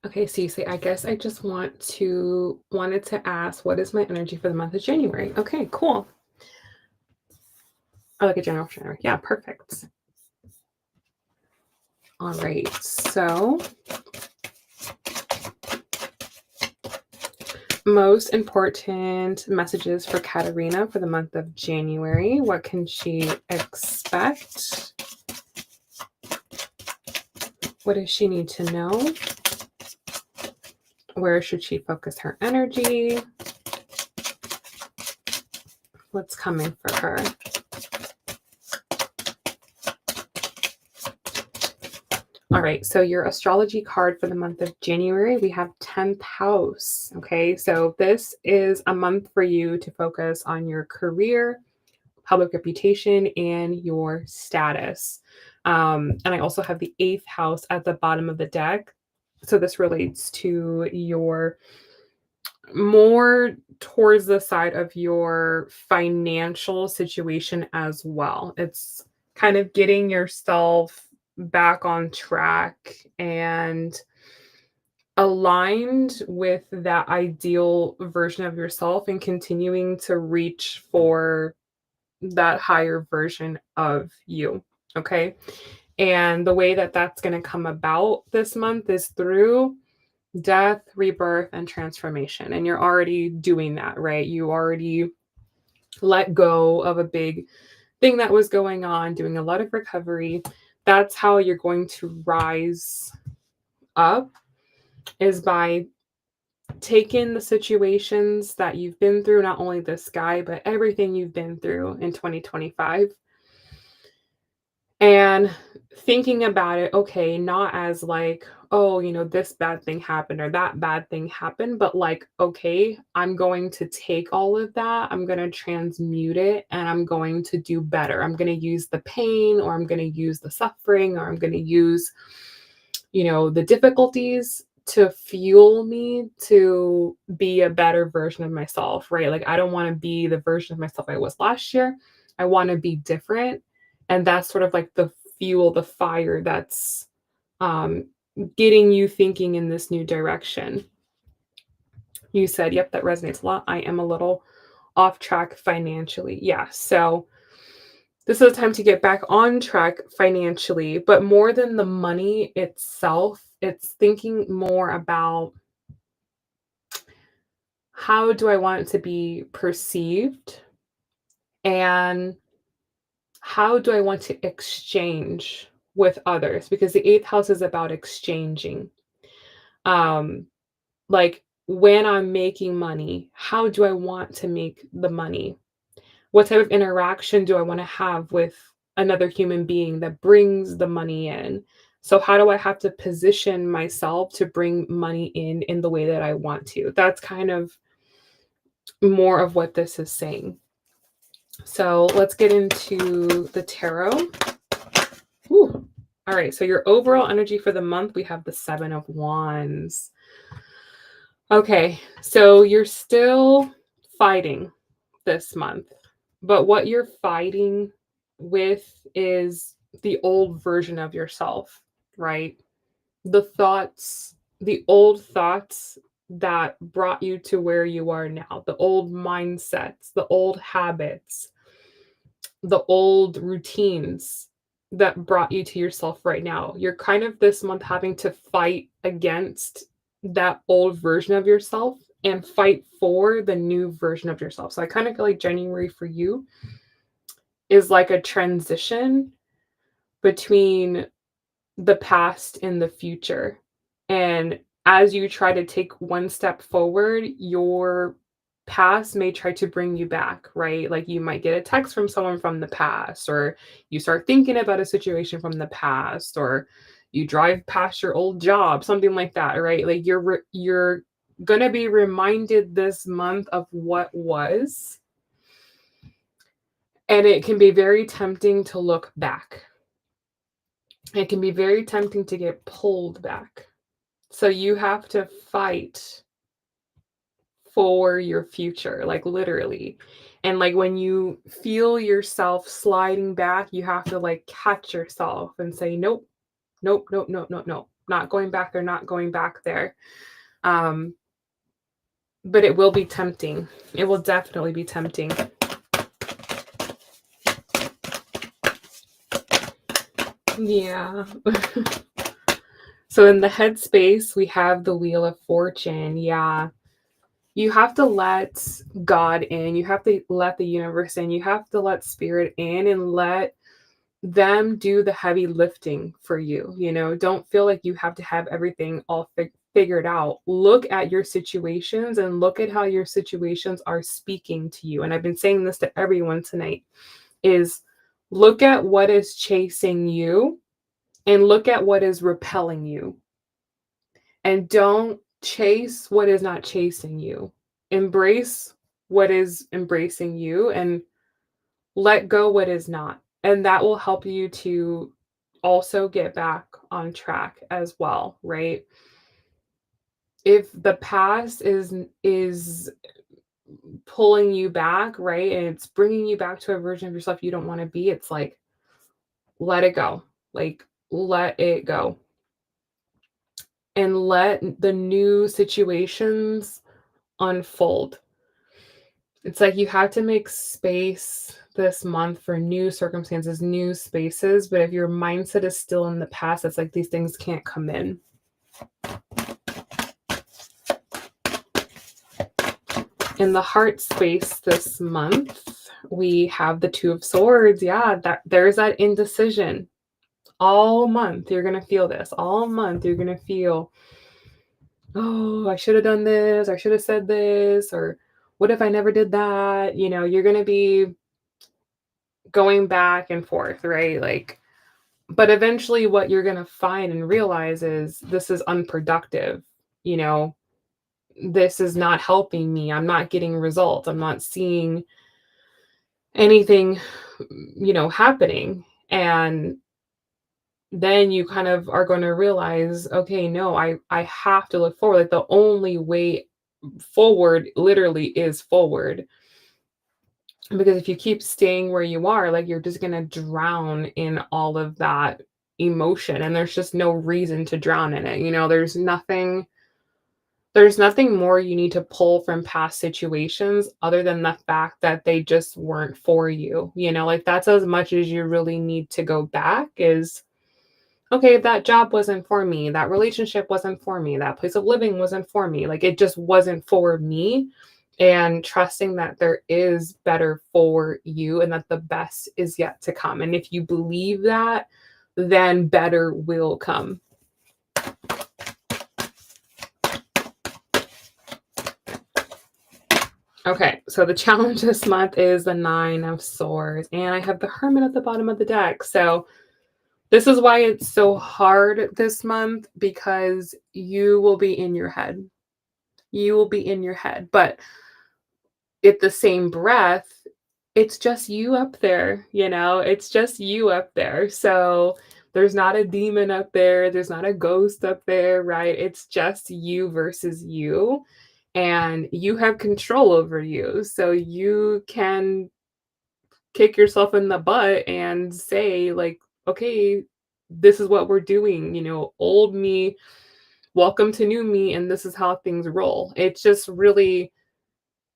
Okay, so you say, I guess I just wanted to ask, what is my energy for the month of January? Okay, cool. I like a general for January. Yeah, perfect. All right. So, most important messages for Katerina for the month of January. What can she expect? What does she need to know? Where should she focus her energy? What's coming for her? All right, so your astrology card for the month of January, we have 10th house. Okay, so this is a month for you to focus on your career, public reputation, and your status. And I also have the 8th house at the bottom of the deck. So this relates to your more towards the side of your financial situation as well. It's kind of getting yourself back on track and aligned with that ideal version of yourself and continuing to reach for that higher version of you. Okay. And the way that that's going to come about this month is through death, rebirth, and transformation. And you're already doing that, right? You already let go of a big thing that was going on, doing a lot of recovery. That's how you're going to rise up, is by taking the situations that you've been through, not only this guy, but everything you've been through in 2025, and thinking about it, okay, not as like, oh, this bad thing happened or that bad thing happened, but like, okay, I'm going to take all of that, I'm going to transmute it, and I'm going to do better. I'm going to use the pain, or I'm going to use the suffering, or I'm going to use, the difficulties to fuel me to be a better version of myself, right? Like, I don't want to be the version of myself I was last year. I want to be different. And that's sort of like the fuel, the fire that's um, getting you thinking in this new direction. You said, yep, that resonates a lot. I am a little off track financially. Yeah. So This is a time to get back on track financially, but more than the money itself, it's thinking more about how do I want it to be perceived and how do I want to exchange with others? Because the eighth house is about exchanging. Um, like when I'm making money, how do I want to make the money? What type of interaction do I want to have with another human being that brings the money in? So how do I have to position myself to bring money in the way that I want to? That's kind of more of what this is saying. So let's get into the tarot. Whew. All right, so your overall energy for the month, we have the 7 of Wands. Okay, so you're still fighting this month, but what you're fighting with is the old version of yourself, right? The thoughts, the old thoughts that brought you to where you are now, the old mindsets, the old habits, the old routines that brought you to yourself right now. You're kind of this month having to fight against that old version of yourself and fight for the new version of yourself. So I kind of feel like January for you is like a transition between the past and the future. And as you try to take one step forward, your past may try to bring you back, right? Like you might get a text from someone from the past, or you start thinking about a situation from the past, or you drive past your old job, something like that, right? Like you're going to be reminded this month of what was, and it can be very tempting to look back. It can be very tempting to get pulled back. So you have to fight for your future, like literally. And like when you feel yourself sliding back, you have to like catch yourself and say, nope, nope, nope, nope, nope, nope. Not going back there, not going back there. Um, but it will be tempting. It will definitely be tempting. Yeah. So in the headspace, we have the Wheel of Fortune. Yeah. You have to let God in. You have to let the universe in. You have to let spirit in and let them do the heavy lifting for you. You know, don't feel like you have to have everything all figured out. Look at your situations and look at how your situations are speaking to you. And I've been saying this to everyone tonight is look at what is chasing you and look at what is repelling you. And don't chase what is not chasing you. Embrace what is embracing you and let go what is not. And that will help you to also get back on track as well, right? If the past is pulling you back, right? And it's bringing you back to a version of yourself you don't want to be, it's like let it go. Like let it go. And let the new situations unfold. It's like you have to make space this month for new circumstances, new spaces. But if your mindset is still in the past, it's like these things can't come in. In the heart space this month, we have the Two of Swords. Yeah, that there's that indecision. All month, you're going to feel this. All month, you're going to feel, oh, I should have done this. I should have said this. Or what if I never did that? You know, you're going to be going back and forth, right? Like, but eventually what you're going to find and realize is this is unproductive. You know, this is not helping me. I'm not getting results. I'm not seeing anything, happening. And then you kind of are going to realize, okay, no, I have to look forward. Like the only way forward literally is forward. Because if you keep staying where you are, like you're just going to drown in all of that emotion and there's just no reason to drown in it. There's nothing There's nothing more you need to pull from past situations other than the fact that they just weren't for you. Like that's as much as you really need to go back is okay, that job wasn't for me, that relationship wasn't for me, that place of living wasn't for me, like, it just wasn't for me, and trusting that there is better for you and that the best is yet to come, and if you believe that, then better will come. Okay, so the challenge this month is the 9 of Swords, and I have the Hermit at the bottom of the deck, so this is why it's so hard this month, because you will be in your head. You will be in your head, but at the same breath, it's just you up there, It's just you up there. So there's not a demon up there, there's not a ghost up there, right? It's just you versus you, and you have control over you. So you can kick yourself in the butt and say, like, okay, this is what we're doing, old me, welcome to new me, and this is how things roll. It's just really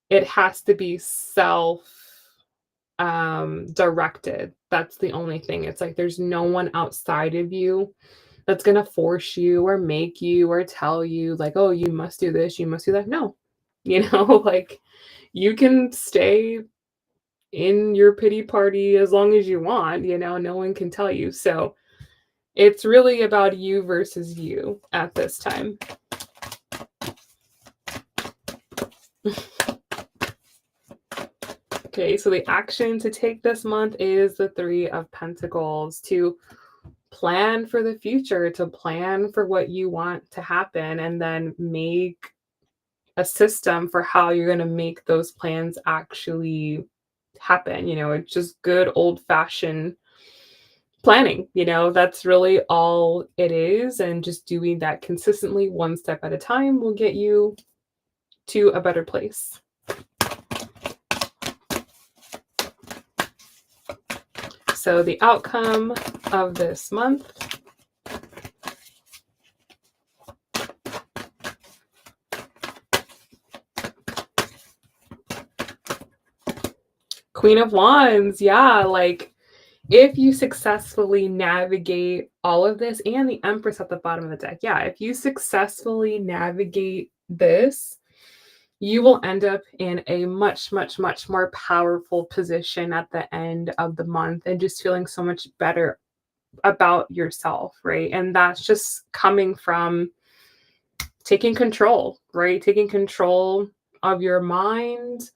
it has to be self directed. That's the only thing. It's like there's no one outside of you that's going to force you or make you or tell you like, "Oh, you must do this, you must do that." No. Like you can stay in your pity party as long as you want, no one can tell you. So, it's really about you versus you at this time. Okay, so the action to take this month is the 3 of Pentacles, to plan for the future, to plan for what you want to happen, and then make a system for how you're going to make those plans actually happen. It's just good old fashioned planning. That's really all it is. And just doing that consistently, one step at a time, will get you to a better place. So the outcome of this month. Queen of Wands. Yeah, like if you successfully navigate all of this, and the Empress at the bottom of the deck. Yeah, if you successfully navigate this, you will end up in a much, much, much more powerful position at the end of the month and just feeling so much better about yourself, right? And that's just coming from taking control, right? Taking control of your mind,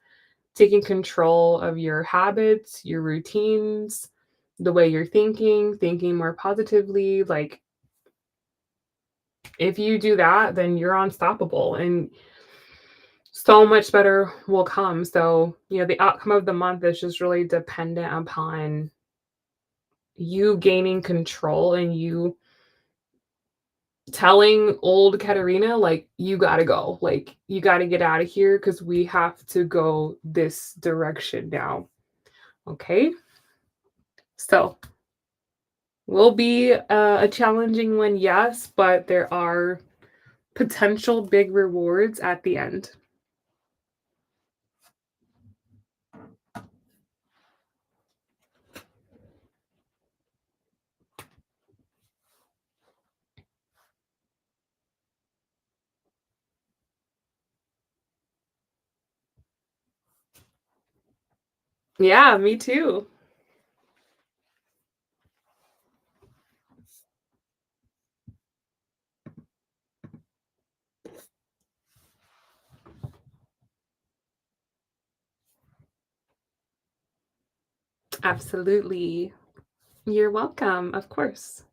taking control of your habits, your routines, the way you're thinking more positively. Like, if you do that, then you're unstoppable and so much better will come. So, the outcome of the month is just really dependent upon you gaining control and you telling old Katerina, like, you gotta go. Like, you gotta get out of here because we have to go this direction now. Okay. So, will be a challenging one, yes, but there are potential big rewards at the end. Yeah, me too. Absolutely. You're welcome, of course.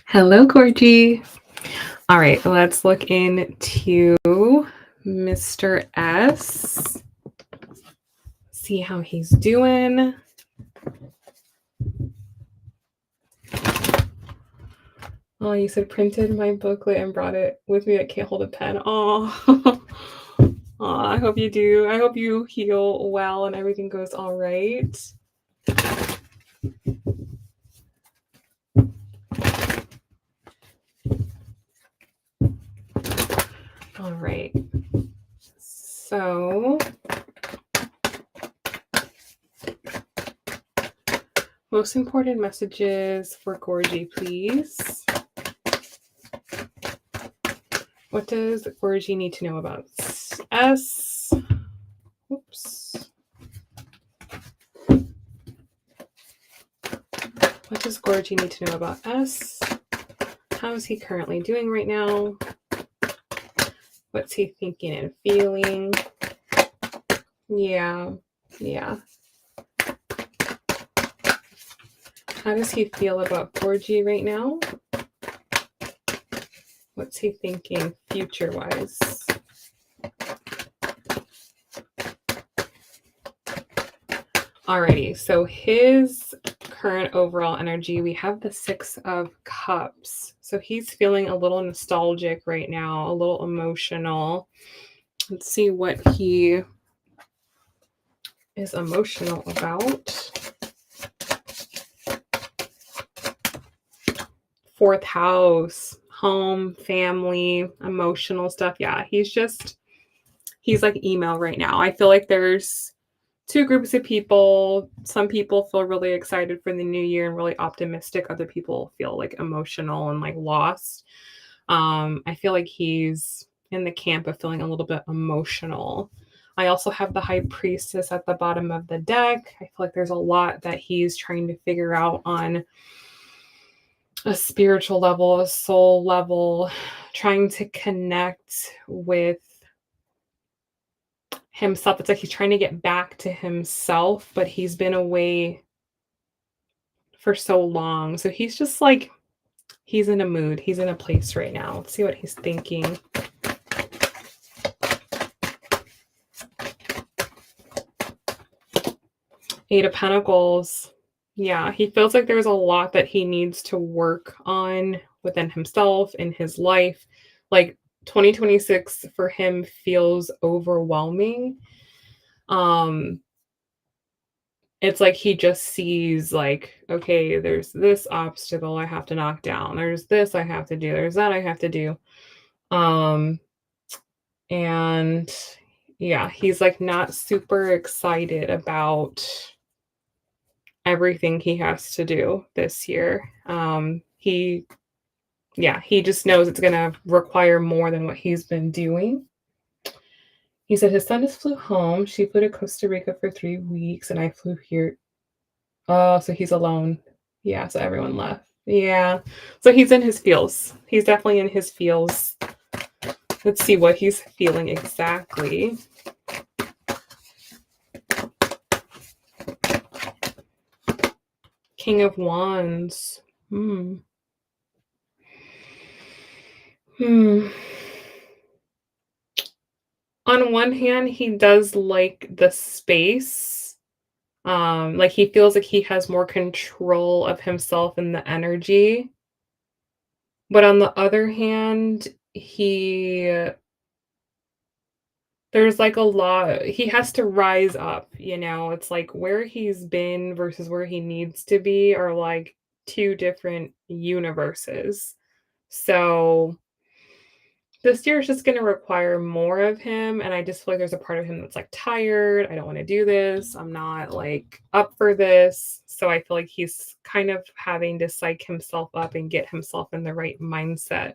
Hello, Corgi. All right, let's look into Mr. S. See how he's doing. Oh, you said printed my booklet and brought it with me. I can't hold a pen. Oh, I hope you do. I hope you heal well and everything goes all right. All right. So, most important messages for Gorgie, please. What does Gorgie need to know about S? Oops. What does Gorgie need to know about S? How is he currently doing right now? What's he thinking and feeling? Yeah. How does he feel about Gorgie right now? What's he thinking future-wise? Alrighty, so his current overall energy, we have the 6 of Cups. So he's feeling a little nostalgic right now, a little emotional. Let's see what he is emotional about. 4th house, home, family, emotional stuff. Yeah, he's like email right now. I feel like there's 2 groups of people. Some people feel really excited for the new year and really optimistic. Other people feel like emotional and like lost. I feel like he's in the camp of feeling a little bit emotional. I also have the High Priestess at the bottom of the deck. I feel like there's a lot that he's trying to figure out on a spiritual level, a soul level, trying to connect with himself. It's like he's trying to get back to himself, but he's been away for so long. So he's just like, he's in a mood. He's in a place right now. Let's see what he's thinking. Eight of Pentacles. Yeah, he feels like there's a lot that he needs to work on within himself, in his life. Like 2026 for him feels overwhelming. It's like he just sees like, okay, there's this obstacle I have to knock down. There's this I have to do. There's that I have to do. And yeah, he's like not super excited about everything he has to do this year. He just knows it's gonna require more than what he's been doing. He said his son just flew home. She flew to Costa Rica for 3 weeks, and I flew here. Oh, so he's alone. Yeah, so everyone left. Yeah. So he's in his feels. He's definitely in his feels. Let's see what he's feeling exactly. King of Wands. On one hand, he does like the space. Like he feels like he has more control of himself and the energy. But on the other hand, there's like a lot he has to rise up, it's like where he's been versus where he needs to be are like 2 different universes. So this year is just going to require more of him, and I just feel like there's a part of him that's like tired. I don't want to do this. I'm not like up for this. So I feel like he's kind of having to psych himself up and get himself in the right mindset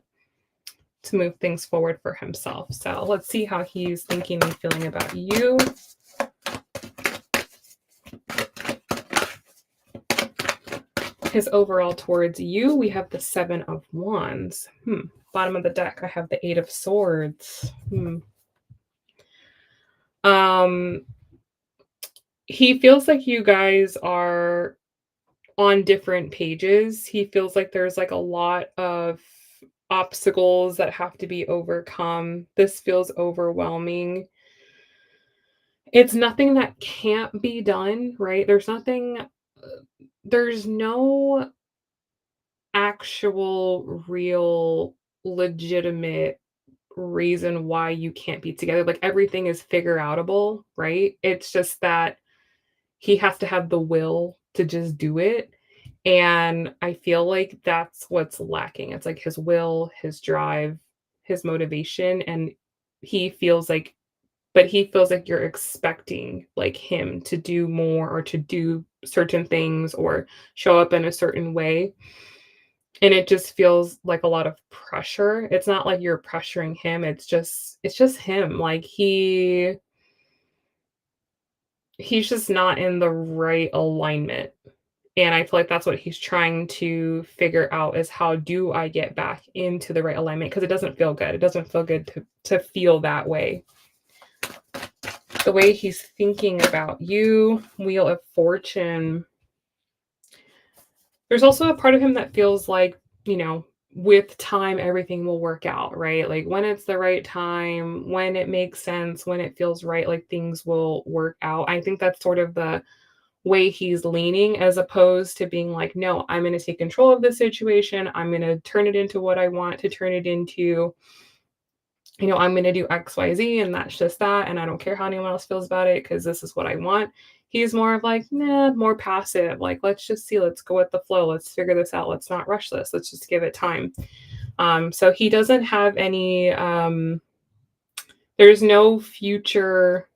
to move things forward for himself. So let's see how he's thinking and feeling about you. His overall towards you, we have the 7 of Wands. Bottom of the deck, I have the 8 of Swords. He feels like you guys are on different pages. He feels like there's like a lot of obstacles that have to be overcome. This feels overwhelming. It's nothing that can't be done, right? There's no actual, real, legitimate reason why you can't be together. Like everything is figure outable, right? It's just that he has to have the will to just do it. And I feel like that's what's lacking. It's like his will, his drive, his motivation. And he feels like, but he feels like you're expecting like him to do more or to do certain things or show up in a certain way. And it just feels like a lot of pressure. It's not like you're pressuring him. It's just him. Like he's just not in the right alignment. And I feel like that's what he's trying to figure out is how do I get back into the right alignment? Because it doesn't feel good. It doesn't feel good to feel that way. The way he's thinking about you, Wheel of Fortune. There's also a part of him that feels like, with time, everything will work out, right? Like when it's the right time, when it makes sense, when it feels right, like things will work out. I think that's sort of the way he's leaning as opposed to being like, no, I'm going to take control of this situation. I'm going to turn it into what I want to turn it into. I'm going to do XYZ and that's just that. And I don't care how anyone else feels about it because this is what I want. He's more of like, nah, more passive. Like, let's just see, let's go with the flow. Let's figure this out. Let's not rush this. Let's just give it time. So he doesn't have any, there's no future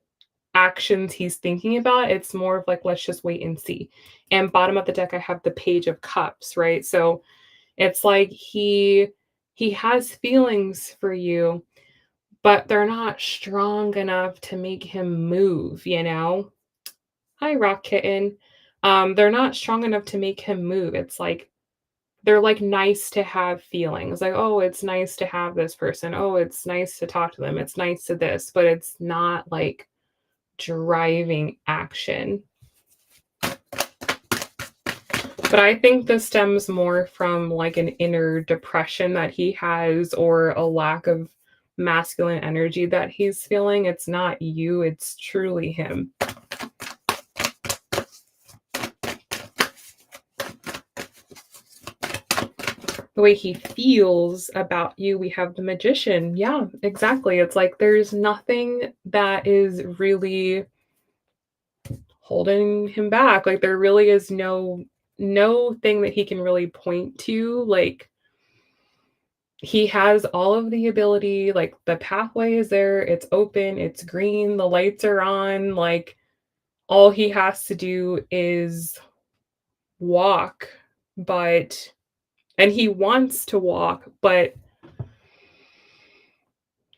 actions he's thinking about. It's more of like, let's just wait and see. And bottom of the deck, I have the Page of Cups, right? So it's like he has feelings for you, but they're not strong enough to make him move. Hi, Rock Kitten. They're not strong enough to make him move. It's like they're like nice to have feelings. Like, oh, it's nice to have this person. Oh, it's nice to talk to them. It's nice to this, but it's not like driving action. But I think this stems more from like an inner depression that he has or a lack of masculine energy that he's feeling. It's not you, it's truly him. The way he feels about you, we have the Magician. Yeah, exactly. It's like there's nothing that is really holding him back. Like there really is no thing that he can really point to. Like he has all of the ability, like the pathway is there, it's open, it's green, the lights are on, like all he has to do is walk, but and he wants to walk, but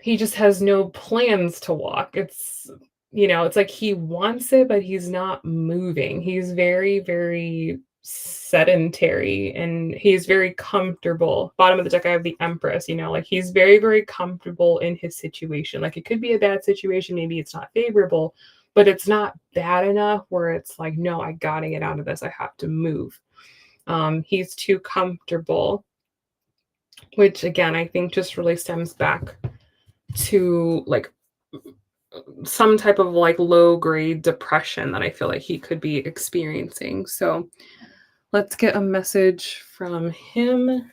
he just has no plans to walk. It's like he wants it, but he's not moving. He's very, very sedentary and he's very comfortable. Bottom of the deck, I have the Empress, like he's very, very comfortable in his situation. Like it could be a bad situation, maybe it's not favorable, but it's not bad enough where it's like, no, I gotta get out of this. I have to move. He's too comfortable, which again, I think just really stems back to like some type of like low grade depression that I feel like he could be experiencing. So let's get a message from him.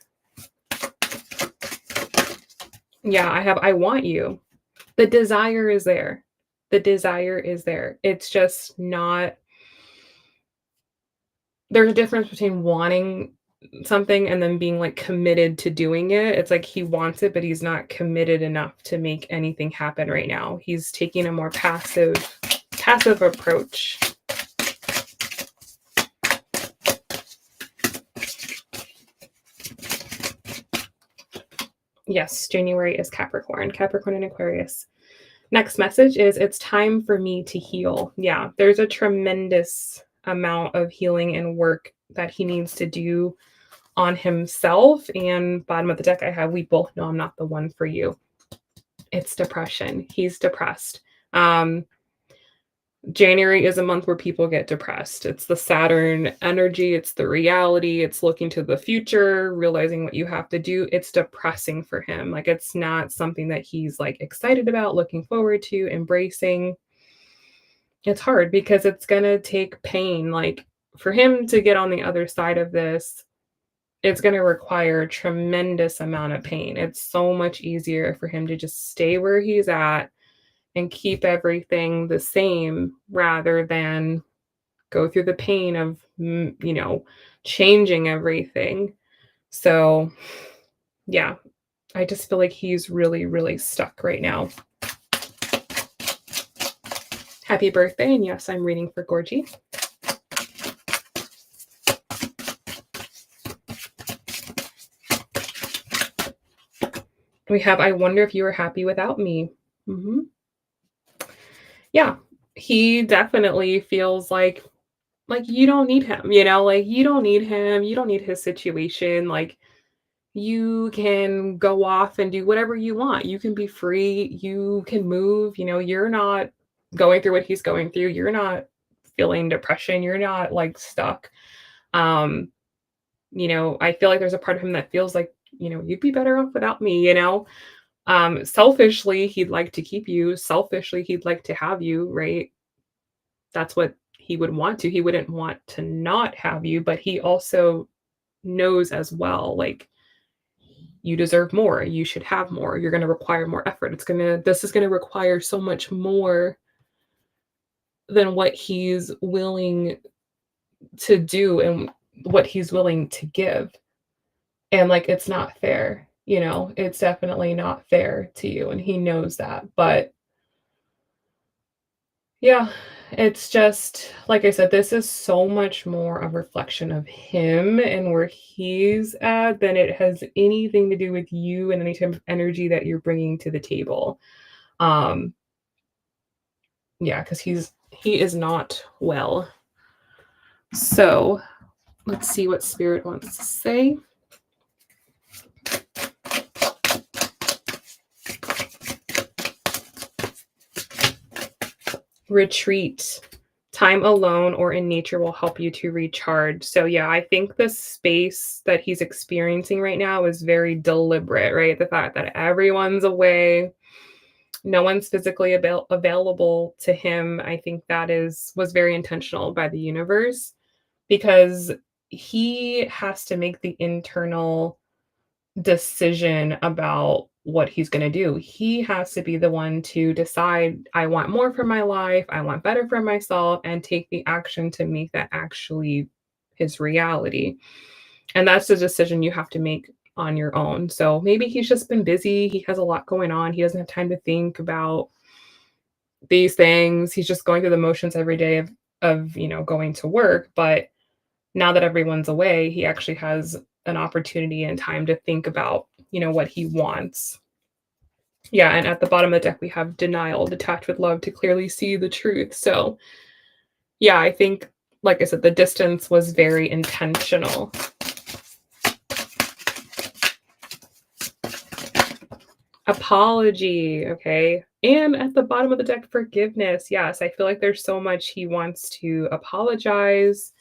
Yeah, I want you. The desire is there. The desire is there. It's just not, there's a difference between wanting something and then being like committed to doing it. It's like he wants it, but he's not committed enough to make anything happen right now. He's taking a more passive approach. Yes, January is Capricorn and Aquarius. Next message is it's time for me to heal. Yeah, there's a tremendous amount of healing and work that he needs to do on himself. And bottom of the deck, I have, we both know I'm not the one for you. It's depression. He's depressed. January is a month where people get depressed. It's the Saturn energy, it's the reality, it's looking to the future, realizing what you have to do. It's depressing for him. Like, it's not something that he's, like, excited about, looking forward to, embracing. It's hard because it's gonna take pain, like, for him to get on the other side of this, it's gonna require a tremendous amount of pain. It's so much easier for him to just stay where he's at and keep everything the same rather than go through the pain of, changing everything. So, yeah, I just feel like he's really, really stuck right now. Happy birthday, and yes, I'm reading for Gorgie. We have, I wonder if you were happy without me. Mhm. Yeah, he definitely feels like you don't need him, like, you don't need him, you don't need his situation, like, you can go off and do whatever you want. You can be free, you can move, you're not going through what he's going through, you're not feeling depression, you're not, like, stuck. Um, I feel like there's a part of him that feels like, "You'd be better off without me." Selfishly, he'd like to keep you, selfishly, he'd like to have you, right? That's what he would want to. He wouldn't want to not have you, but he also knows as well, like, you deserve more, you should have more, you're gonna require more effort. This is gonna require so much more than what he's willing to do and what he's willing to give. And, like, it's not fair, It's definitely not fair to you, and he knows that. But yeah, it's just like I said, this is so much more a reflection of him and where he's at than it has anything to do with you and any type of energy that you're bringing to the table. Um, yeah, because he is not well. So let's see what spirit wants to say. Retreat. Time alone or in nature will help you to recharge. So, yeah, I think the space that he's experiencing right now is very deliberate, right? The fact that everyone's away, no one's physically available to him. I think that was very intentional by the universe because he has to make the internal decision about what he's going to do. He has to be the one to decide, I want more for my life, I want better for myself, and take the action to make that actually his reality. And that's the decision you have to make on your own. So maybe he's just been busy, he has a lot going on, he doesn't have time to think about these things. He's just going through the motions every day of going to work, but now that everyone's away, he actually has an opportunity and time to think about, what he wants. Yeah, and at the bottom of the deck, we have denial, detached with love to clearly see the truth. So, yeah, I think, like I said, the distance was very intentional. Apology, okay. And at the bottom of the deck, forgiveness. Yes, I feel like there's so much he wants to apologize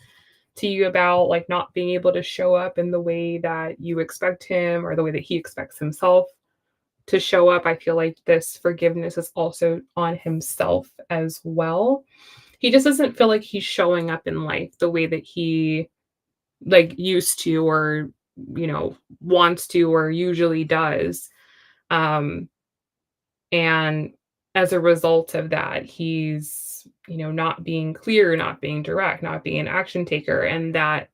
to you about, like, not being able to show up in the way that you expect him or the way that he expects himself to show up. I feel like this forgiveness is also on himself as well. He just doesn't feel like he's showing up in life the way that he, like, used to or, wants to or usually does. Um, and as a result of that, he's, not being clear, not being direct, not being an action taker. And that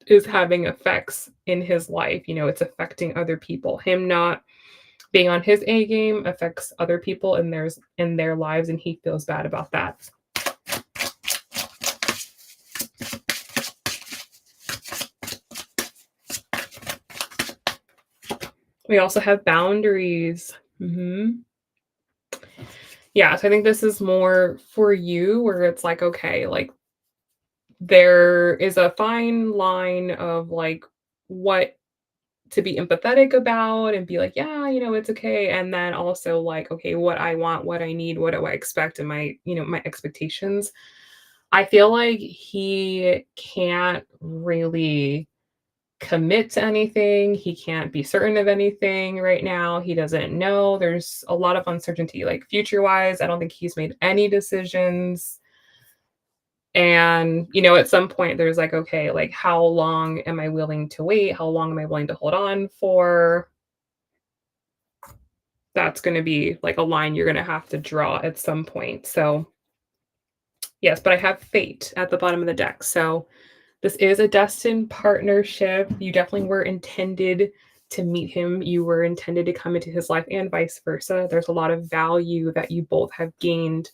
is having effects in his life. It's affecting other people. Him not being on his A game affects other people in their lives, and he feels bad about that. We also have boundaries. Yeah, so I think this is more for you where it's like, okay, like, there is a fine line of, like, what to be empathetic about and be like, "Yeah, it's okay." And then also like, okay, what I want, what I need, what do I expect and my expectations. I feel like he can't really commit to anything. He can't be certain of anything right now. He doesn't know. There's a lot of uncertainty, like future-wise. I don't think he's made any decisions. And, at some point there's like, okay, like how long am I willing to wait? How long am I willing to hold on for? That's going to be like a line you're going to have to draw at some point. So, yes, but I have fate at the bottom of the deck. So, this is a destined partnership. You definitely were intended to meet him. You were intended to come into his life and vice versa. There's a lot of value that you both have gained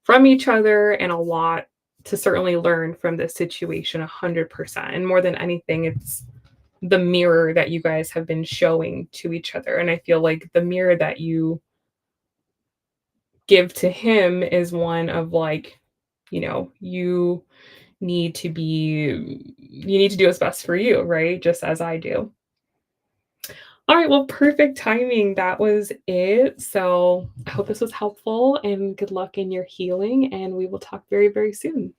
from each other and a lot to certainly learn from this situation 100%. And more than anything, it's the mirror that you guys have been showing to each other. And I feel like the mirror that you give to him is one of like, you you need to do what's best for you, right? Just as I do. All right, well, perfect timing. That was it. So I hope this was helpful and good luck in your healing. And we will talk very, very soon.